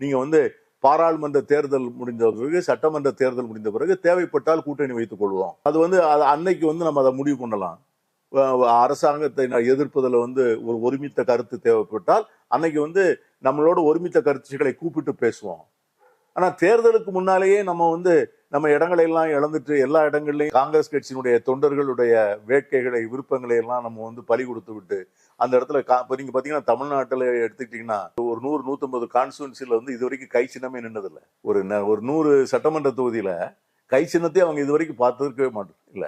நீங்க வந்து பாராளுமன்ற தேர்தல் முடிந்த பிறகு, சட்டமன்ற தேர்தல் முடிந்த பிறகு தேவைப்பட்டால் கூட்டணி வைத்துக் கொள்வோம். அது வந்து அன்னைக்கு வந்து நம்ம அதை முடிவு பண்ணலாம். அரசாங்கத்தை எதிர்ப்பதில் வந்து ஒரு ஒருமித்த கருத்து தேவைப்பட்டால் அன்னைக்கு வந்து நம்மளோட ஒருமித்த கருத்துக்களை கூப்பிட்டு பேசுவோம். ஆனா தேர்தலுக்கு முன்னாலேயே நம்ம இடங்களை எல்லாம் இழந்துட்டு எல்லா இடங்கள்லயும் காங்கிரஸ் கட்சியினுடைய தொண்டர்களுடைய வேட்கைகளை, விருப்பங்களை எல்லாம் நம்ம வந்து பலி கொடுத்து விட்டு அந்த இடத்துல இப்ப நீங்க பாத்தீங்கன்னா தமிழ்நாட்டில் எடுத்துக்கிட்டீங்கன்னா ஒரு 100-150 கான்ஸ்டுவன்சில வந்து இது வரைக்கும் கை சின்னமே நின்னதில்லை. ஒரு 100 சட்டமன்ற தொகுதியில கை சின்னத்தை அவங்க இது வரைக்கும் பார்த்துருக்கவே மாட்டோம் இல்ல.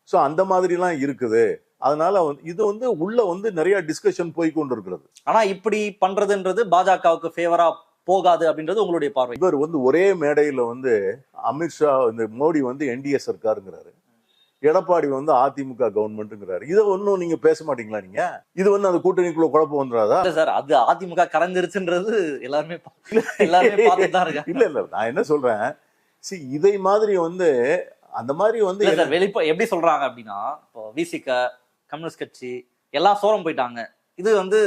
சோ அந்த மாதிரி எல்லாம் இருக்குது. அதனால இது வந்து உள்ள வந்து நிறைய டிஸ்கஷன் போய் கொண்டு இருக்கிறது. ஆனா இப்படி பண்றதுன்றது பாஜகவுக்கு ஃபேவரா போகாது அப்படின்றது உங்களுடைய பார்வை. இவர் வந்து ஒரே மேடையில வந்து அமித்ஷா, இந்த மோடி வந்து என்டிஏ சர்க்காருங்கிறாரு, எடப்பாடி வந்து அதிமுக கவர்மெண்ட்ங்கிறாரு. இதை ஒன்னும் நீங்க பேச மாட்டீங்களா? நீங்க இது வந்து அந்த கூட்டணிக்குள்ள குழப்பம் வந்துடாதா? சார், அது அதிமுக கரைஞ்சிருச்சுன்றது எல்லாருமே பார்த்துட்டு தான் இருக்காங்க. இல்ல நான் என்ன சொல்றேன், இதை மாதிரி வந்து அந்த மாதிரி வந்து எப்படி சொல்றாங்க அப்படின்னா, இப்போ விசிக, கம்யூனிஸ்ட் கட்சி எல்லாம் சோரம் போயிட்டாங்க. இது வந்து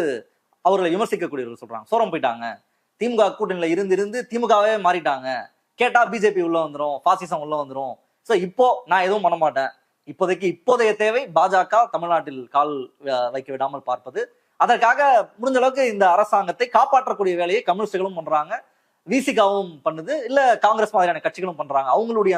அவர்களை விமர்சிக்கக்கூடியவர்கள் சொல்றாங்க, சோரம் போயிட்டாங்க, திமுக கூட்டணியில இருந்து திமுகவே மாறிட்டாங்க, கேட்டா பிஜேபி உள்ள வந்துரும், பாசிசம் உள்ள வந்துரும். சோ இப்போ நான் எதுவும் பண்ண மாட்டேன், இப்போதைய தேவை பாஜக தமிழ்நாட்டில் கால் வைக்க விடாமல் பார்ப்பது, அதற்காக முடிஞ்ச அளவுக்கு இந்த அரசாங்கத்தை காப்பாற்றக்கூடிய வேலையை கம்யூனிஸ்டுகளும் பண்றாங்க, விசிகாவும் பண்ணுது, இல்ல காங்கிரஸ் மாதிரியான கட்சிகளும் பண்றாங்க. அவங்களுடைய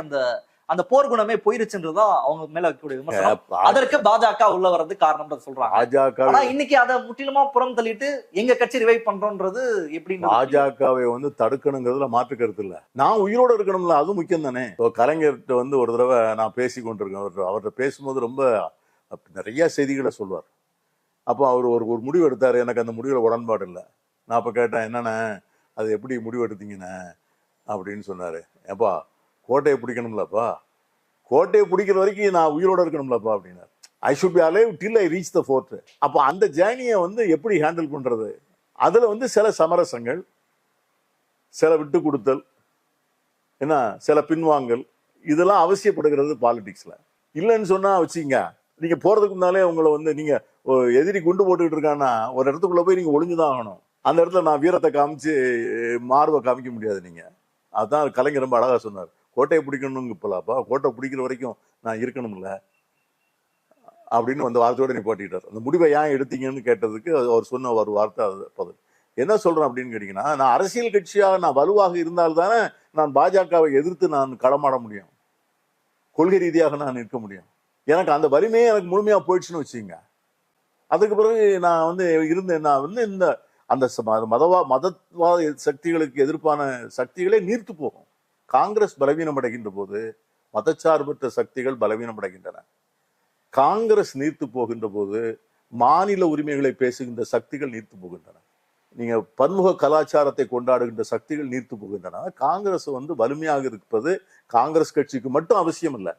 அந்த போர் குணமே போயிருச்சுன்றதுதான் அவங்க மேல இருக்கக்கூடிய விமர்சனம். அதற்கு பாஜக உள்ள வர்றது காரணம் சொல்றாங்க. ஆனா இன்னைக்கு அதை முற்றிலுமா புறம் தள்ளிட்டு எங்க கட்சி ரிவைவ் பண்றோம்ன்றது எப்படி? பாஜகவை வந்து தடுக்கணுங்கிறதுல மாற்று கருத்து இல்ல. நான் உயிரோட இருக்கணும்ல, அது முக்கியம் தானே. கலைஞர்கிட்ட வந்து ஒரு தடவை நான் பேசி கொண்டிருக்கேன். அவர்கிட்ட பேசும்போது ரொம்ப நிறைய செய்திகளை சொல்வார். அப்போ அவர் ஒரு முடிவு எடுத்தாரு. எனக்கு அந்த முடிவுல உடன்பாடு இல்லை. நான் அப்ப கேட்டேன், என்னண்ணே அது எப்படி முடிவு எடுத்தீங்கண்ணே அப்படின்னு சொன்னாரு. ஏப்பா கோட்டையை பிடிக்கணும்லப்பா, கோட்டையை பிடிக்கிற வரைக்கும் நான் உயிரோட இருக்கணும்லப்பா அப்படின்னாரு. I should be alive till I reach the fort. அப்போ அந்த ஜேர்னியை வந்து எப்படி ஹேண்டில் பண்றது? அதுல வந்து சில சமரசங்கள், சில விட்டு கொடுத்தல், என்ன சில பின்வாங்கல், இதெல்லாம் அவசியப்படுகிறது பாலிடிக்ஸ்ல. இல்லைன்னு சொன்னா வச்சுங்க, நீங்க போறதுக்கு முன்னாலே உங்களை வந்து நீங்க எதிரி குண்டு போட்டுக்கிட்டு இருக்கான்னா ஒரு இடத்துக்குள்ள போய் நீங்க ஒளிஞ்சுதான் ஆகணும். அந்த இடத்துல நான் வீரத்தை காமிச்சு மார்பை காமிக்க முடியாது நீங்க. அதான் கலைஞர் ரொம்ப அழகா சொன்னார், கோட்டையை பிடிக்கணுங்க இப்பலாப்பா, கோட்டை பிடிக்கிற வரைக்கும் நான் இருக்கணும்ல அப்படின்னு அந்த வார்த்தையோட நிப்பாட்டிட்டார். அந்த முடிவை ஏன் எடுத்தீங்கன்னு கேட்டதுக்கு அவர் சொன்ன ஒரு வார்த்தை பதில். என்ன சொல்றேன் அப்படின்னு கேட்டீங்கன்னா, நான் அரசியல் கட்சியாக நான் வலுவாக இருந்தால்தானே நான் பாஜகவை எதிர்த்து நான் களமாட முடியும், கொள்கை ரீதியாக நான் நிற்க முடியும். எனக்கு அந்த வலிமையே எனக்கு முழுமையா போயிடுச்சுன்னு வச்சுங்க. அதுக்கு பிறகு நான் வந்து இருந்தேன், நான் வந்து இந்த அந்த மதவாத சக்திகளுக்கு எதிர்ப்பான சக்திகளே நீர்த்து போகும். காங்கிரஸ் பலவீனம் அடைகின்ற போது மதச்சார்பற்ற சக்திகள் பலவீனம் அடைகின்றன. காங்கிரஸ் நீர்த்து போகின்ற போது மாநில உரிமைகளை பேசுகின்ற சக்திகள் நீர்த்து போகின்றன. நீங்க பன்முக கலாச்சாரத்தை கொண்டாடுகின்ற சக்திகள் நீர்த்து போகின்றன. காங்கிரஸ் வந்து வலிமையாக இருப்பது காங்கிரஸ் கட்சிக்கு மட்டும் அவசியம் இல்லை.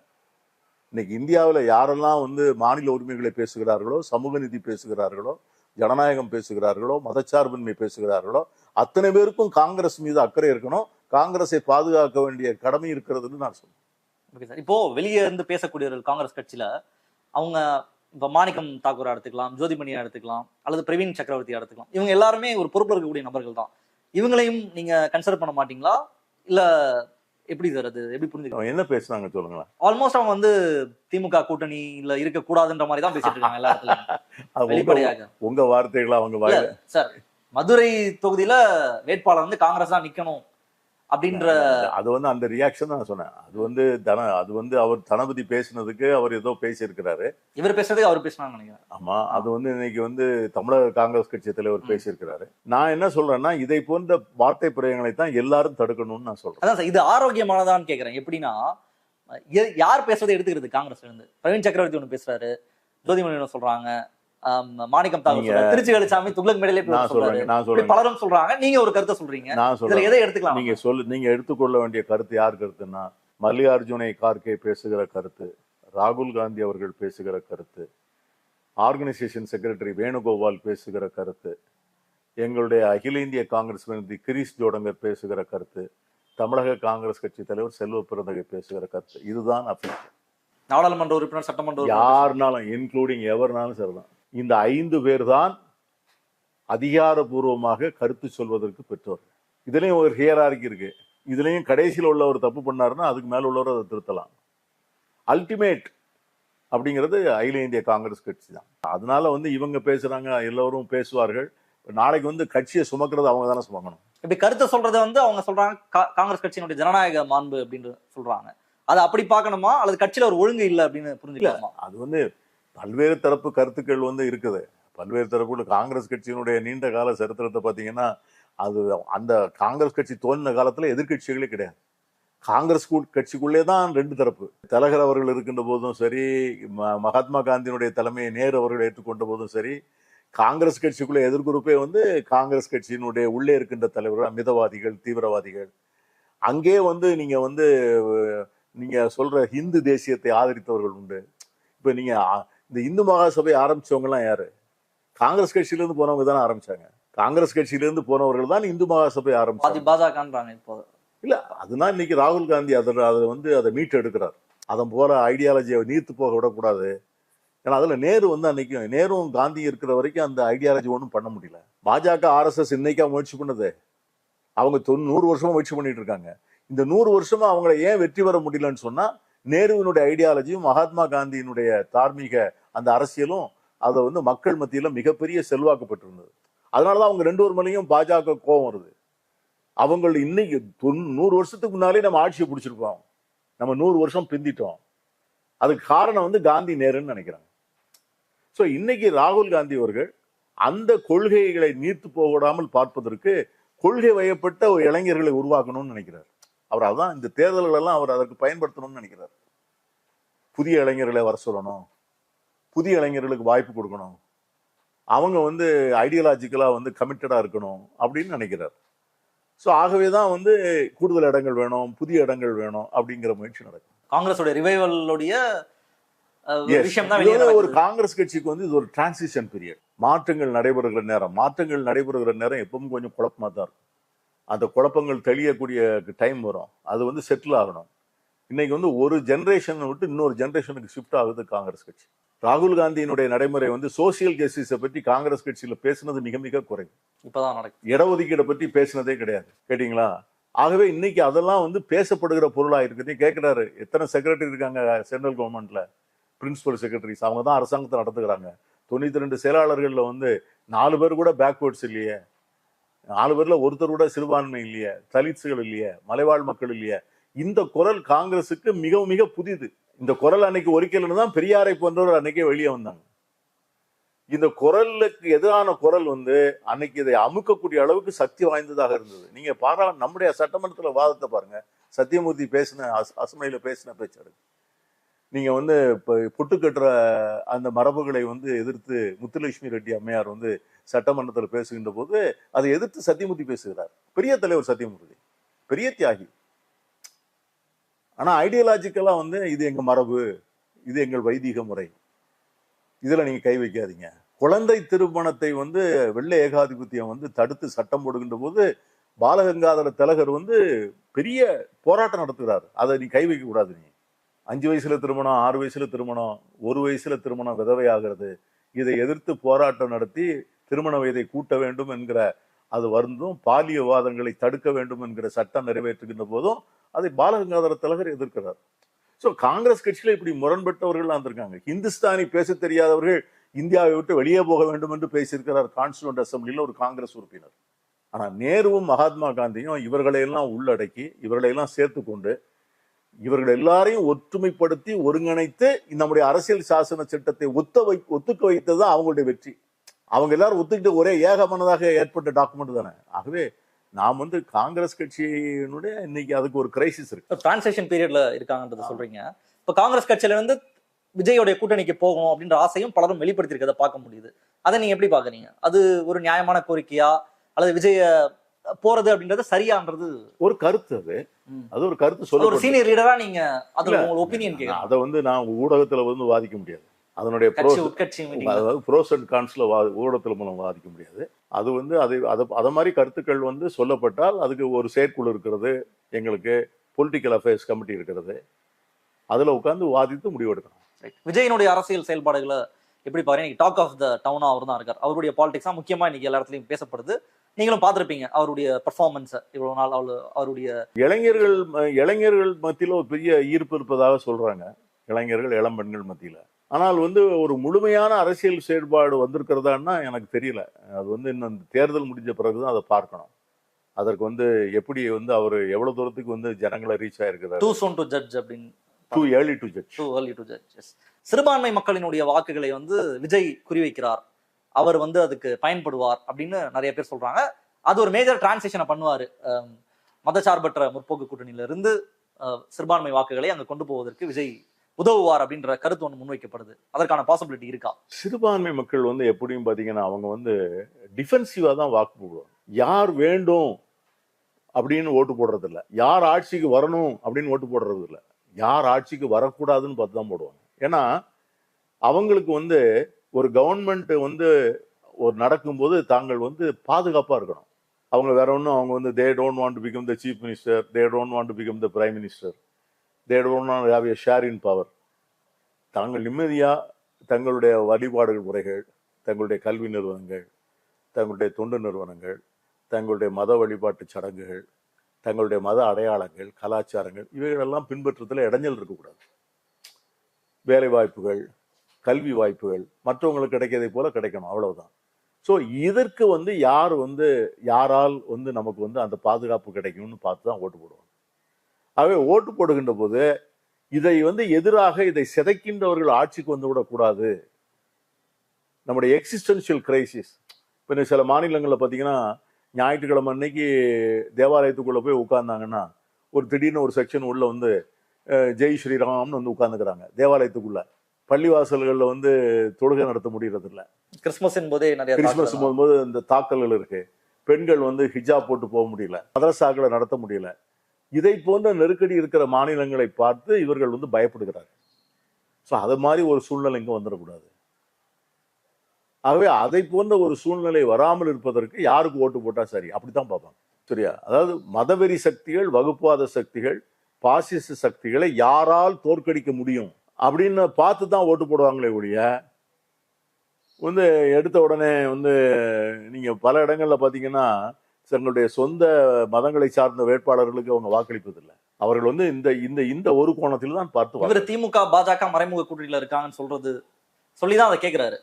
இன்னைக்கு இந்தியாவில் யாரெல்லாம் வந்து மாநில உரிமைகளை பேசுகிறார்களோ, சமூக நீதி பேசுகிறார்களோ, ஜனநாயகம் பேசுகிறார்களோ, மதச்சார்பின்மை பேசுகிறார்களோ, அத்தனை பேருக்கும் காங்கிரஸ் மீது அக்கறை இருக்கணும். காங்கிரஸை பாதுகாக்க வேண்டிய கடமை இருக்கிறதுன்னு நான் சொல்றேன். இப்போ வெளியே இருந்து பேசக்கூடியவர்கள் காங்கிரஸ் கட்சியில அவங்க இப்ப மாணிக்கம் தாக்கூரா எடுத்துக்கலாம், ஜோதிமணியா எடுத்துக்கலாம், அல்லது பிரவீன் சக்கரவர்த்தியா எடுத்துக்கலாம். இவங்க எல்லாருமே ஒரு பொறுப்புல இருக்கக்கூடிய நபர்கள் தான். இவங்களையும் நீங்க கன்சிடர் பண்ண மாட்டீங்களா? இல்ல எப்படி சார் அது எப்படி புரிஞ்சுக்கலாம்? என்ன பேசுனாங்க சொல்லுங்களேன். ஆல்மோஸ்ட் அவங்க வந்து திமுக கூட்டணியில இருக்க கூடாதுன்ற மாதிரி தான் பேசிட்டு இருக்காங்க எல்லா இடத்துலயும் வெளிப்படையாக. உங்க வார்த்தைகளா அவங்க வாயில? சார், மதுரை தொகுதியில வேட்பாளர் வந்து காங்கிரஸ் தான் நிக்கணும் அப்படின்ற அது வந்து அந்த ரியாக்ஷன் தான் சொன்னேன். அது வந்து அவர் தளபதி பேசினதுக்கு அவர் ஏதோ பேசியிருக்கிறாரு. இவர் பேசுறதுக்கு அவர் பேசினான்னு நினைக்கிறேன். ஆமா, அது வந்து இன்னைக்கு வந்து தமிழக காங்கிரஸ் கட்சி தலைவர் பேசியிருக்கிறாரு. நான் என்ன சொல்றேன்னா, இதை போன்ற வார்த்தை பிரயோகங்களை தான் எல்லாரும் தடுக்கணும்னு நான் சொல்றேன். அதான் சார், இது ஆரோக்கியமானதான்னு கேக்குறேன். எப்படின்னா, யார் பேசுறதை எடுத்துக்கிறது? காங்கிரஸ்ல இருந்து பிரவீன் சக்கரவர்த்தி ஒண்ணு பேசுறாரு, ஜோதிமணி ஒண்ணு சொல்றாங்க, மாணிக்கம் தாக்கூர், திருச்சி வேலுச்சாமி துக்ளக் மேடையிலே சொல்றாரு, பலரும் சொல்றாங்க. நீங்க ஒரு கருத்தை சொல்றீங்க, நான் சொல்றேன் எதை எடுத்துக்கலாம்? நீங்க எடுத்துக்கொள்ள வேண்டிய கருத்து யார் கருத்துன்னா, மல்லிகார்ஜுனை கார்கே பேசுகிற கருத்து, ராகுல் காந்தி அவர்கள் பேசுகிற கருத்து, ஆர்கனைசேஷன் செக்ரட்டரி வேணுகோபால் பேசுகிற கருத்து, எங்களுடைய அகில இந்திய காங்கிரஸ் பிரதிநிதி கிரீஷ் ஜோடங்கர் பேசுகிற கருத்து, தமிழக காங்கிரஸ் கட்சி தலைவர் செல்வ பெருந்தகை பேசுகிற கருத்து. இதுதான் அஃபீஷியல். நாடாளுமன்ற உறுப்பினர், சட்டமன்ற யாருனாலும் இன்க்ளூடிங் எவர்னாலும் சரிதான். இந்த 5 பேர் தான் அதிகாரபூர்வமாக கருத்து சொல்வதற்கு பெற்றோர்கள். இதுலயும் ஒரு ஹியரார்கி இருக்கு. இதுலயும் கடைசியில் உள்ளவர் தப்பு பண்ணாருன்னா அதுக்கு மேல உள்ளவர் அதை திருத்தலாம். அல்டிமேட் அப்படிங்கிறது அகில இந்திய காங்கிரஸ் கட்சி தான். அதனால வந்து இவங்க பேசுறாங்க, எல்லோரும் பேசுவார்கள். நாளைக்கு வந்து கட்சியை சுமக்கிறது அவங்க தானே சுமக்கணும். இப்படி கருத்தை சொல்றதை வந்து அவங்க சொல்றாங்க காங்கிரஸ் கட்சியினுடைய ஜனநாயக மாண்பு அப்படின்னு சொல்றாங்க. அதை அப்படி பார்க்கணுமா, அல்லது கட்சியில ஒரு ஒழுங்கு இல்லை அப்படின்னு புரிஞ்சுக்கலாமா? அது வந்து பல்வேறு தரப்பு கருத்துக்கள் வந்து இருக்குது. பல்வேறு தரப்பு காங்கிரஸ் கட்சியினுடைய நீண்ட கால சரித்திரத்தை பார்த்தீங்கன்னா, அது அந்த காங்கிரஸ் கட்சி தோன்றின காலத்துல எதிர்கட்சிகளே கிடையாது. காங்கிரஸ் கட்சிக்குள்ளே தான் 2 தரப்பு. திலகர் அவர்கள் இருக்கின்ற போதும் சரி, மகாத்மா காந்தியினுடைய தலைமையை நேரு அவர்கள் ஏற்றுக்கொண்ட போதும் சரி, காங்கிரஸ் கட்சிக்குள்ளே எதிர்குறிப்பே வந்து காங்கிரஸ் கட்சியினுடைய உள்ளே இருக்கின்ற தலைவர்கள் மிதவாதிகள், தீவிரவாதிகள். அங்கே வந்து நீங்க சொல்ற இந்து தேசியத்தை ஆதரித்தவர்கள் உண்டு. இப்ப நீங்க இந்த இந்து மகாசபை ஆரம்பிச்சவங்க எல்லாம் யாரு? காங்கிரஸ் கட்சியிலிருந்து போனவங்க தானே ஆரம்பிச்சாங்க. காங்கிரஸ் கட்சியிலிருந்து போனவர்கள் தான் இந்து மகாசபை ஆரம்பிச்சாங்க. பாஜகன்றாங்க இப்போ. இல்ல, அதுதான் இன்னைக்கு ராகுல் காந்தி அதை மீட்டு எடுக்கிறார். அதன் போல ஐடியாலஜியை நீர்த்து போக விடக்கூடாது. ஏன்னா அதுல நேரு வந்து அன்னைக்கும் நேரும் காந்தி இருக்கிற வரைக்கும் அந்த ஐடியாலஜி ஒன்றும் பண்ண முடியல. பாஜக RSS இன்னைக்கா முயற்சி பண்ணது? அவங்க 100 வருஷமா முயற்சி பண்ணிட்டு இருக்காங்க. இந்த 100 வருஷமா அவங்களை ஏன் வெற்றி பெற முடியலன்னு சொன்னா, நேருவினுடைய ஐடியாலஜியும் மகாத்மா காந்தியினுடைய தார்மீக அந்த அரசியலும் அதை வந்து மக்கள் மத்தியில மிகப்பெரிய செல்வாக்கு பெற்றிருந்தது. அதனாலதான் அவங்க 2 பேர் மேலேயும் பாஜக கோபம் வருது. அவங்க இன்னைக்கு 100 வருஷத்துக்கு முன்னாலே நம்ம ஆட்சியை பிடிச்சிருக்கோம், நம்ம 100 வருஷம் பிந்திட்டோம். அதுக்கு காரணம் வந்து காந்தி நேருன்னு நினைக்கிறாங்க. சோ இன்னைக்கு ராகுல் காந்தி அவர்கள் அந்த கொள்கைகளை நீர்த்து போடாமல் பார்ப்பதற்கு கொள்கை வயப்பட்ட ஒரு இளைஞர்களை உருவாக்கணும்னு நினைக்கிறார். அவர் அதான் இந்த தேர்தல்கள் எல்லாம் அவர் அதற்கு பயன்படுத்தணும்னு நினைக்கிறார். புதிய இளைஞர்களை வர சொல்லணும், புதிய இளைஞர்களுக்கு வாய்ப்பு கொடுக்கணும், அவங்க வந்து ஐடியாலஜிக்கலா வந்து கமிட்டடா இருக்கணும் அப்படின்னு நினைக்கிறார். ஸோ ஆகவேதான் வந்து கூடுதல் இடங்கள் வேணும், புதிய இடங்கள் வேணும் அப்படிங்கிற முயற்சி நடக்கும். காங்கிரஸோட ரிவைவலுடைய விஷயம் தான். ஒரு காங்கிரஸ் கட்சிக்கு வந்து இது ஒரு டிரான்சிஷன் பீரியட். மாற்றங்கள் நடைபெறுகிற நேரம் எப்பவும் கொஞ்சம் குழப்பமா தான் இருக்கும். அந்த குழப்பங்கள் தெளியக்கூடிய டைம் வரும். அது வந்து செட்டில் ஆகணும். இன்னைக்கு வந்து ஒரு ஜெனரேஷன் விட்டு இன்னொரு ஜெனரேஷனுக்கு ஷிஃப்ட் ஆகுது காங்கிரஸ் கட்சி. ராகுல் காந்தியினுடைய நடைமுறை வந்து சோசியல் கேசஸை பற்றி காங்கிரஸ் கட்சியில பேசினது மிக மிக குறைவு. இப்பதான் நடக்கும். இடஒதுக்கீடை பற்றி பேசினதே கிடையாது. கேட்டீங்களா? ஆகவே இன்னைக்கு அதெல்லாம் வந்து பேசப்படுகிற பொருளா இருக்குது. கேட்கிறாரு, எத்தனை செக்ரட்டரி இருக்காங்க சென்ட்ரல் கவர்மெண்ட்ல, பிரின்சிபல் செக்ரட்டரிஸ், அவங்க தான் அரசாங்கத்தை நடத்துக்கிறாங்க. 92 செயலாளர்கள்ல வந்து 4 பேர் கூட பேக்வேர்ட்ஸ் இல்லையே, 4 பேர்ல ஒருத்தர் கூட சிறுபான்மை இல்லையே, தலித்ஸ்கள் இல்லையே, மலைவாழ் மக்கள் இல்லையே. இந்த குரல் காங்கிரஸுக்கு மிக மிக புதிது. இந்த குரல் அன்னைக்கு ஒரிக்கலன்னு தான் பெரியாரை போன்றவர் அன்னைக்கே வெளியே வந்தாங்க. இந்த குரலுக்கு எதிரான குரல் வந்து அன்னைக்கு இதை அமுக்கக்கூடிய அளவுக்கு சக்தி வாய்ந்ததாக இருந்தது. நீங்க நம்முடைய சட்டமன்றத்துல வாதத்தை பாருங்க. சத்தியமூர்த்தி பேசின அசமையில பேசின பேச்சாடு, நீங்க வந்து இப்ப புட்டு கட்டுற அந்த மரபுகளை வந்து எதிர்த்து முத்துலட்சுமி ரெட்டி அம்மையார் வந்து சட்டமன்றத்தில் பேசுகின்ற போது அதை எதிர்த்து சத்தியமூர்த்தி பேசுகிறார். பெரிய தலைவர் சத்தியமூர்த்தி, பெரிய தியாகி. ஆனா ஐடியாலஜிக்கலா வந்து இது எங்க மரபு, இது எங்கள் வைதிக முறை, இதுல நீங்க கை வைக்காதீங்க. குழந்தை திருமணத்தை வந்து வெள்ளை ஏகாதிபத்தியம் வந்து தடுத்து சட்டம் போடுகின்ற போது பாலகங்காதர திலகர் வந்து பெரிய போராட்டம் நடத்துகிறார். அதை நீ கை வைக்க கூடாது, நீ 5 வயசுல திருமணம், 6 வயசுல திருமணம், 1 வயசுல திருமணம், விதவை ஆகிறது. இதை எதிர்த்து போராட்டம் நடத்தி திருமண வயதை கூட்ட வேண்டும் என்கிற அது வருந்தும், பாலிய விவாதங்களை தடுக்க வேண்டும் என்கிற சட்டம் நிறைவேற்றுகின்ற போதும் அதை பாலகங்காதர திலகர் எதிர்க்கிறார். சோ காங்கிரஸ் கட்சியில இப்படி முரண்பட்டவர்கள் இருந்திருக்காங்க. ஹிந்துஸ்தானி பேச தெரியாதவர்கள் இந்தியாவை விட்டு வெளியே போக வேண்டும் என்று பேசியிருக்கிறார் கான்ஸ்டிடியூண்ட் அசம்பிளியில் ஒரு காங்கிரஸ் உறுப்பினர். ஆனா நேருவும் மகாத்மா காந்தியும் இவர்களையெல்லாம் உள்ளடக்கி இவர்களையெல்லாம் சேர்த்து கொண்டு இவர்கள் எல்லாரையும் ஒற்றுமைப்படுத்தி ஒருங்கிணைத்து நம்முடைய அரசியல் சாசன சட்டத்தை ஒத்துக்க வைத்ததுதான் அவங்களுடைய வெற்றி. அவங்க எல்லாரும் ஒத்துக்கிட்டு ஒரே ஏகமனதாக ஏற்பட்ட டாக்குமெண்ட் தானே. ஆகவே நாம் காங்கிரஸ் கட்சியினுடைய இன்னைக்கு அதுக்கு ஒரு கிரைசிஸ் இருக்கு. டிரான்சிஷன் பீரியட்ல இருக்காங்கன்றத சொல்றீங்க. இப்ப காங்கிரஸ் கட்சியில இருந்து விஜயோடைய கூட்டணிக்கு போகணும் அப்படின்ற ஆசையும் பலரும் வெளிப்படுத்திருக்கிறத பார்க்க முடியுது. அதை நீங்க எப்படி பாக்குறீங்க? அது ஒரு நியாயமான கோரிக்கையா அல்லது விஜய போறது அப்படின்றது சரியான்றது ஒரு கருத்து. அது ஒரு கருத்து சொல்ல ஒரு சீனியர் லீடரா நீங்க அதுல உங்க ஒப்பீனியன் கேட்கலாம். அதை நான் ஊடகத்துல வாதிக்க முடியாது. அதனுடைய ப்ரோஸ் அண்ட் கான்ஸ்ல ஊடகத்துல மூலம் வாதிக்க முடியாது. அது அதை மாதிரி கருத்துக்கள் சொல்லப்பட்டால் அதுக்கு ஒரு செயற்குழு இருக்கிறது, எங்களுக்கு பொலிட்டிக்கல் அஃபேர்ஸ் கமிட்டி இருக்கிறது, அதுல உட்கார்ந்து வாதித்து முடிவெடுக்கணும். விஜயனுடைய அரசியல் செயல்பாடுகளை எப்படி பாருங்க? டாக் ஆஃப் த டவுனா அவர் தான் இருக்கார். அவருடைய பாலிடிக்ஸ் தான் முக்கியமா இன்னைக்கு எல்லா இடத்துலயும் பேசப்படுது. நீங்களும் பார்த்திருப்பீங்க அவருடைய பெர்ஃபார்மன்ஸ். இவ்வளவு நாள் அவருடைய இளைஞர்கள் மத்தியில ஒரு பெரிய ஈர்ப்பு இருப்பதாக சொல்றாங்க, இளைஞர்கள் இளம் பெண்கள் மத்தியில. ஆனால் ஒரு முழுமையான அரசியல் செயல்பாடு வந்திருக்கிறதான்னா எனக்கு தெரியல. அது இன்னும் தேர்தல் முடிஞ்ச பிறகுதான் அதை பார்க்கணும். அதற்கு எப்படி அவர் எவ்வளவு தூரத்துக்கு ஜனங்களை reach ஆயிருக்கிறார். Too soon to judge அப்படின்னு. Too early to judge. Yes. சிறுபான்மை மக்களினுடைய வாக்குகளை விஜய் குறிவைக்கிறார், அவர் அதுக்கு பயன்படுவார் அப்படின்னு நிறைய பேர் சொல்றாங்க. அது ஒரு மேஜர் டிரான்சிஷனை பண்ணுவாரு. மதச்சார்பற்ற முற்போக்கு கூட்டணியில இருந்து சிறுபான்மை வாக்குகளை அங்க கொண்டு போவதற்கு விஜய் உதவுவார் அப்படின்ற கருத்து முன்வைக்கப்படுது. அதற்கான பாசிபிலிட்டி இருக்கா? சிறுபான்மை மக்கள் எப்படியும் பாத்தீங்கன்னா அவங்க டிஃபென்சிவா தான் வாக்கு போடுவாங்க. யார் வேண்டும் அப்படின்னு ஓட்டு போடுறது இல்ல, யார் ஆட்சிக்கு வரணும் அப்படின்னு ஓட்டு போடுறது இல்ல, யார் ஆட்சிக்கு வரக்கூடாதுன்னு பார்த்து தான் போடுவாங்க. ஏன்னா அவங்களுக்கு ஒரு கவர்மெண்ட் ஒரு நடக்கும்போது தாங்கள் பாதுகாப்பா இருக்கணும். அவங்க வேற ஒன்றும் அவங்க they don't want to become the chief minister, they don't want to become the prime minister, they don't want to have a share in power. தாங்கள் நிம்மதியா தங்களுடைய வழிபாடுகள் முறைகள், தங்களுடைய கல்வி நிறுவனங்கள், தங்களுடைய தொண்டு நிறுவனங்கள், தங்களுடைய மத வழிபாட்டு சடங்குகள், தங்களுடைய மத அடையாளங்கள், கலாச்சாரங்கள் இவைகளெல்லாம் பின்பற்றத்தில் இடைஞ்சல் இருக்கக்கூடாது. வேலை வாய்ப்புகள், கல்வி வாய்ப்புகள் மற்றவங்களுக்கு கிடைக்கிறதை போல கிடைக்கணும், அவ்வளவுதான். ஸோ இதற்கு யார் யாரால் நமக்கு அந்த பாதுகாப்பு கிடைக்கும்னு பார்த்து தான் ஓட்டு போடுவாங்க. ஆகவே ஓட்டு போடுகின்ற போது இதை எதிராக இதை சிதைக்கின்றவர்கள் ஆட்சிக்கு விடக்கூடாது. நம்முடைய எக்ஸிஸ்டென்ஷியல் கிரைசிஸ். இப்போ சில மாநிலங்களில் பார்த்தீங்கன்னா ஞாயிற்றுக்கிழமை அன்னைக்கு தேவாலயத்துக்குள்ள போய் உட்கார்ந்தாங்கன்னா ஒரு திடீர்னு ஒரு செக்ஷன் உள்ள ஜெய் ஸ்ரீராம்னு உட்கார்ந்துக்கிறாங்க தேவாலயத்துக்குள்ள. பள்ளிவாசல்கள்ல தொழுகை நடத்த முடியறது இல்ல. கிறிஸ்துமஸ் போது இந்த தாக்கல்கள் இருக்கு. பெண்கள் ஹிஜாப் போட்டு போக முடியல, மதரசாக்களை நடத்த முடியல. இதை போன்ற நெருக்கடி இருக்கிற மாநிலங்களை பார்த்து இவர்கள் பயப்படுகிறார்கள். ஸோ அது மாதிரி ஒரு சூழ்நிலை இங்க வந்துடக்கூடாது. ஆகவே அதை போன்ற ஒரு சூழ்நிலை வராமல் இருப்பதற்கு யாருக்கு ஓட்டு போட்டா சரி அப்படித்தான் பார்ப்பாங்க. சரியா? அதாவது மதவெறி சக்திகள், வகுப்புவாத சக்திகள், பாசிச சக்திகளை யாரால் தோற்கடிக்க முடியும் அப்படின்னு பார்த்து தான் ஓட்டு போடுவாங்களே ஒழிய எடுத்த உடனே நீங்க பல இடங்கள்ல பாத்தீங்கன்னா தங்களுடைய சொந்த மதங்களை சார்ந்த வேட்பாளர்களுக்கு அவங்க வாக்களிப்பதில்லை. அவர்கள் இந்த ஒரு கோணத்தில் தான் பார்த்து. திமுக பாஜக மறைமுக கூட்டணியில இருக்காங்கன்னு சொல்லிதான் அதை கேட்கிறாரு.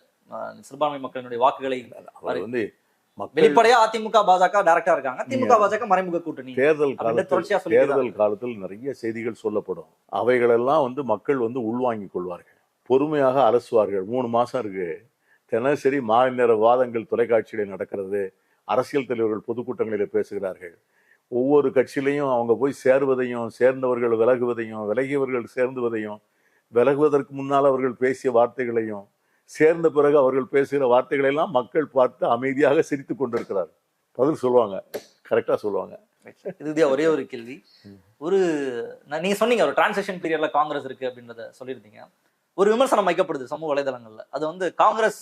சிறுபான்மை மக்களினுடைய வாக்குகளை வெளிப்படையா அதிமுக பாஜக டைரக்டா இருக்காங்க, திமுக பாஜக மறைமுக கூட்டணி. தேர்தல் காலத்தில் நிறைய செய்திகள் சொல்லப்படும். அவைகளெல்லாம் மக்கள் உள்வாங்கிக் கொள்வார்கள், பொறுமையாக அலசுவார்கள். 3 மாசம் இருக்கு, தினசரி மாலை நேர வாதங்கள் தொலைக்காட்சியில நடக்கிறது, அரசியல் தலைவர்கள் பொதுக்கூட்டங்களில் பேசுகிறார்கள். ஒவ்வொரு கட்சியிலையும் அவங்க போய் சேர்வதையும், சேர்ந்தவர்கள் விலகுவதையும், விலகியவர்கள் சேர்ந்துவதையும், விலகுவதற்கு முன்னால் அவர்கள் பேசிய வார்த்தைகளையும், சேர்ந்த பிறகு அவர்கள் பேசுகிற வார்த்தைகளை எல்லாம் மக்கள் பார்த்து அமைதியாக சிரித்து கொண்டிருக்கிறார். பதில் சொல்லுவாங்க, கரெக்டா சொல்லுவாங்க. இதுதான் ஒரே ஒரு கேள்வி. நீங்க சொன்னீங்க ஒரு டிரான்சிஷன் பீரியட்ல காங்கிரஸ் இருக்கு அப்படின்றத சொல்லியிருந்தீங்க. ஒரு விமர்சனம் வைக்கப்படுது சமூக வலைதளங்கள்ல. அது காங்கிரஸ்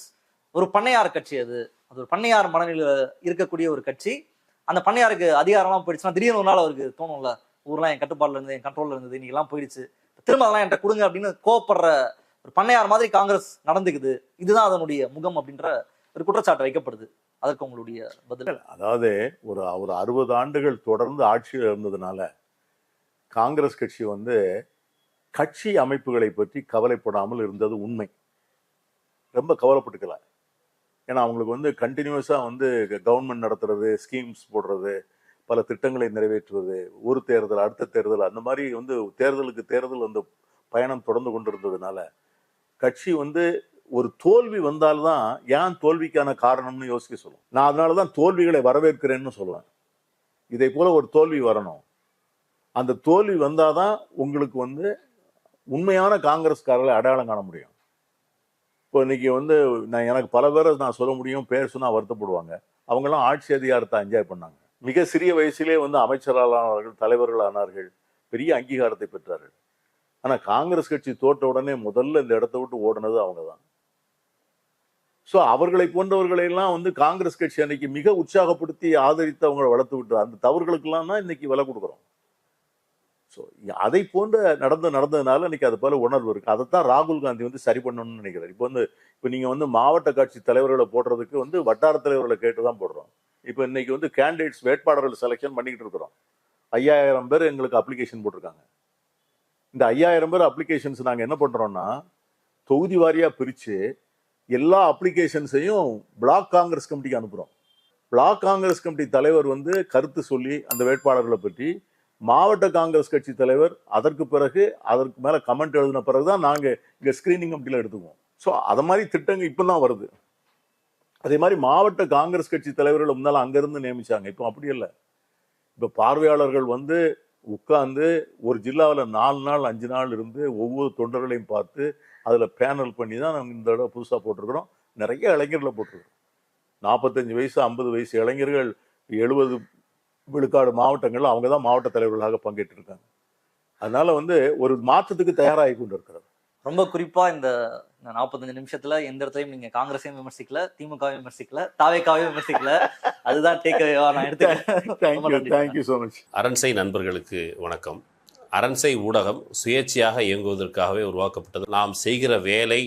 ஒரு பண்ணையார் கட்சி, அது ஒரு பண்ணையார் மனநிலையில இருக்கக்கூடிய ஒரு கட்சி. அந்த பண்ணையாருக்கு அதிகாரம்லாம் போயிடுச்சுன்னா திடீர்னு ஒரு நாள் அவருக்கு தோணும்ல, ஊர்லாம் என் கட்டுப்பாடுல இருந்து, என் கண்ட்ரோல்ல இருந்தது, இன்னைக்கு எல்லாம் போயிடுச்சு, திரும்ப அதெல்லாம் என்கிட்ட கொடுங்க அப்படின்னு கோவப்படுற ஒரு பண்ணையார் மாதிரி காங்கிரஸ் நடந்துக்குது, இதுதான் அதனுடைய முகம் அப்படின்ற ஒரு குற்றச்சாட்டு வைக்கப்படுது. அதற்கு உங்களுடைய பதில்? அதாவது ஒரு ஒரு 60 ஆண்டுகள் தொடர்ந்து ஆட்சியில் இருந்ததுனால காங்கிரஸ் கட்சி வந்து கட்சி அமைப்புகளை பற்றி கவலைப்படாமல் இருந்தது உண்மை. ரொம்ப கவலைப்பட்டுக்கல. ஏன்னா அவங்களுக்கு வந்து கண்டினியூஸா வந்து கவர்மெண்ட் நடத்துறது, ஸ்கீம்ஸ் போடுறது, பல திட்டங்களை நிறைவேற்றுவது, ஒரு தேர்தல் அடுத்த தேர்தல், அந்த மாதிரி வந்து தேர்தலுக்கு தேர்தல் வந்து பயணம் தொடர்ந்து கொண்டிருந்ததுனால கட்சி வந்து ஒரு தோல்வி வந்தால்தான் ஏன் தோல்விக்கான காரணம்னு யோசிக்க சொல்லும். நான் அதனாலதான் தோல்விகளை வரவேற்கிறேன்னு சொல்லுவேன். இதை போல ஒரு தோல்வி வரணும். அந்த தோல்வி வந்தாதான் உங்களுக்கு வந்து உண்மையான காங்கிரஸ்காரர்களை அடையாளம் காண முடியும். இப்போ இன்னைக்கு வந்து எனக்கு பல பேரை நான் சொல்ல முடியும், பேர் சொன்னா வருத்தப்படுவாங்க. அவங்கெல்லாம் ஆட்சி அதிகாரத்தை என்ஜாய் பண்ணாங்க. மிக சிறிய வயசிலே வந்து அமைச்சரானார்கள், தலைவர்கள் ஆனார்கள், பெரிய அங்கீகாரத்தை பெற்றார்கள். ஆனா காங்கிரஸ் கட்சி தோற்ற உடனே முதல்ல இந்த இடத்தை விட்டு ஓடுனது அவங்க தான். சோ அவர்களை போன்றவர்களை எல்லாம் வந்து காங்கிரஸ் கட்சி அன்னைக்கு மிக உற்சாகப்படுத்தி ஆதரித்து அவங்களை வளர்த்து விட்டு அந்த தவறுகளுக்கெல்லாம் தான் இன்னைக்கு விலை கொடுக்குறோம். ஸோ அதை போன்ற நடந்ததுனால இன்னைக்கு அது போல உணர்வு இருக்கு. அதைத்தான் ராகுல் காந்தி வந்து சரி பண்ணணும்னு நினைக்கிறார். இப்போ நீங்க வந்து மாவட்ட கட்சி தலைவர்களை போடுறதுக்கு வந்து வட்டார தலைவர்களை கேட்டுதான் போடுறோம். இப்போ இன்னைக்கு வந்து கேண்டிடேட்ஸ் வேட்பாளர்கள் செலெக்ஷன் பண்ணிக்கிட்டு இருக்கிறோம். 5000 பேர் எங்களுக்கு அப்ளிகேஷன் போட்டிருக்காங்க. இந்த 5000 பேர் அப்ளிகேஷன்ஸ் நாங்க என்ன பண்றோம்னா தொகுதி வாரியா பிரிச்சு எல்லா அப்ளிகேஷன்ஸையும் பிளாக் காங்கிரஸ் கமிட்டிக்கு அனுப்புறோம். பிளாக் காங்கிரஸ் கமிட்டி தலைவர் வந்து கருத்து சொல்லி அந்த வேட்பாளர்களை பற்றி மாவட்ட காங்கிரஸ் கட்சி தலைவர் அதற்கு மேல கமெண்ட் எழுதின பிறகுதான் நாங்க இங்க ஸ்கிரீனிங் கமிட்டியில எடுத்துக்குவோம். ஸோ அது மாதிரி திட்டங்கள் இப்பதான் வருது. அதே மாதிரி மாவட்ட காங்கிரஸ் கட்சி தலைவர்கள் முன்னால அங்கிருந்து நியமிச்சாங்க. இப்போ அப்படி இல்லை. இப்ப பார்வையாளர்கள் வந்து உட்கார்ந்து ஒரு ஜில்லாவில் 4 நாள் 5 நாள் இருந்து ஒவ்வொரு தொண்டர்களையும் பார்த்து அதுல பேனல் பண்ணி தான் நாங்கள் இந்த தடவை புதுசா போட்டிருக்கிறோம். நிறைய இளைஞர்களை போட்டிருக்கிறோம். 45 வயசு 50 வயசு இளைஞர்கள் 70 விழுக்காடு மாவட்டங்கள்ல அவங்க தான் மாவட்ட தலைவர்களாக பங்கேற்று இருக்காங்க. அதனால வந்து ஒரு மாற்றத்துக்கு தயாராகி கொண்டு இருக்கிறது. ரொம்ப குறிப்பா இந்த 45 நிமிஷத்துல எந்த இடத்துலயும் நீங்க காங்கிரஸையும் விமர்சிக்கல, திமுகவையும் விமர்சிக்கல, தாவேக்காவையும் விமர்சிக்கல. அதுதான் டேக்அவேவா நான் எடுத்துக்கிறேன். Thank you so much. அரண்சை நண்பர்களுக்கு வணக்கம். அரண்சை ஊடகம் சுயேட்சையாக இயங்குவதற்காகவே உருவாக்கப்பட்டது. நாம் செய்கிற வேலை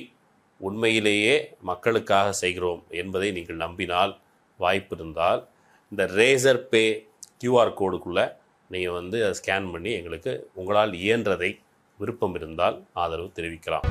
உண்மையிலேயே மக்களுக்காக செய்கிறோம் என்பதை நீங்கள் நம்பினால், வாய்ப்பு இருந்தால் இந்த ரேசர் பே கியூஆர் கோடுக்குள்ளே நீங்கள் வந்து அதை ஸ்கேன் பண்ணி எங்களுக்கு உங்களால் இயன்றதை விருப்பம் இருந்தால் ஆதரவு தெரிவிக்கலாம்.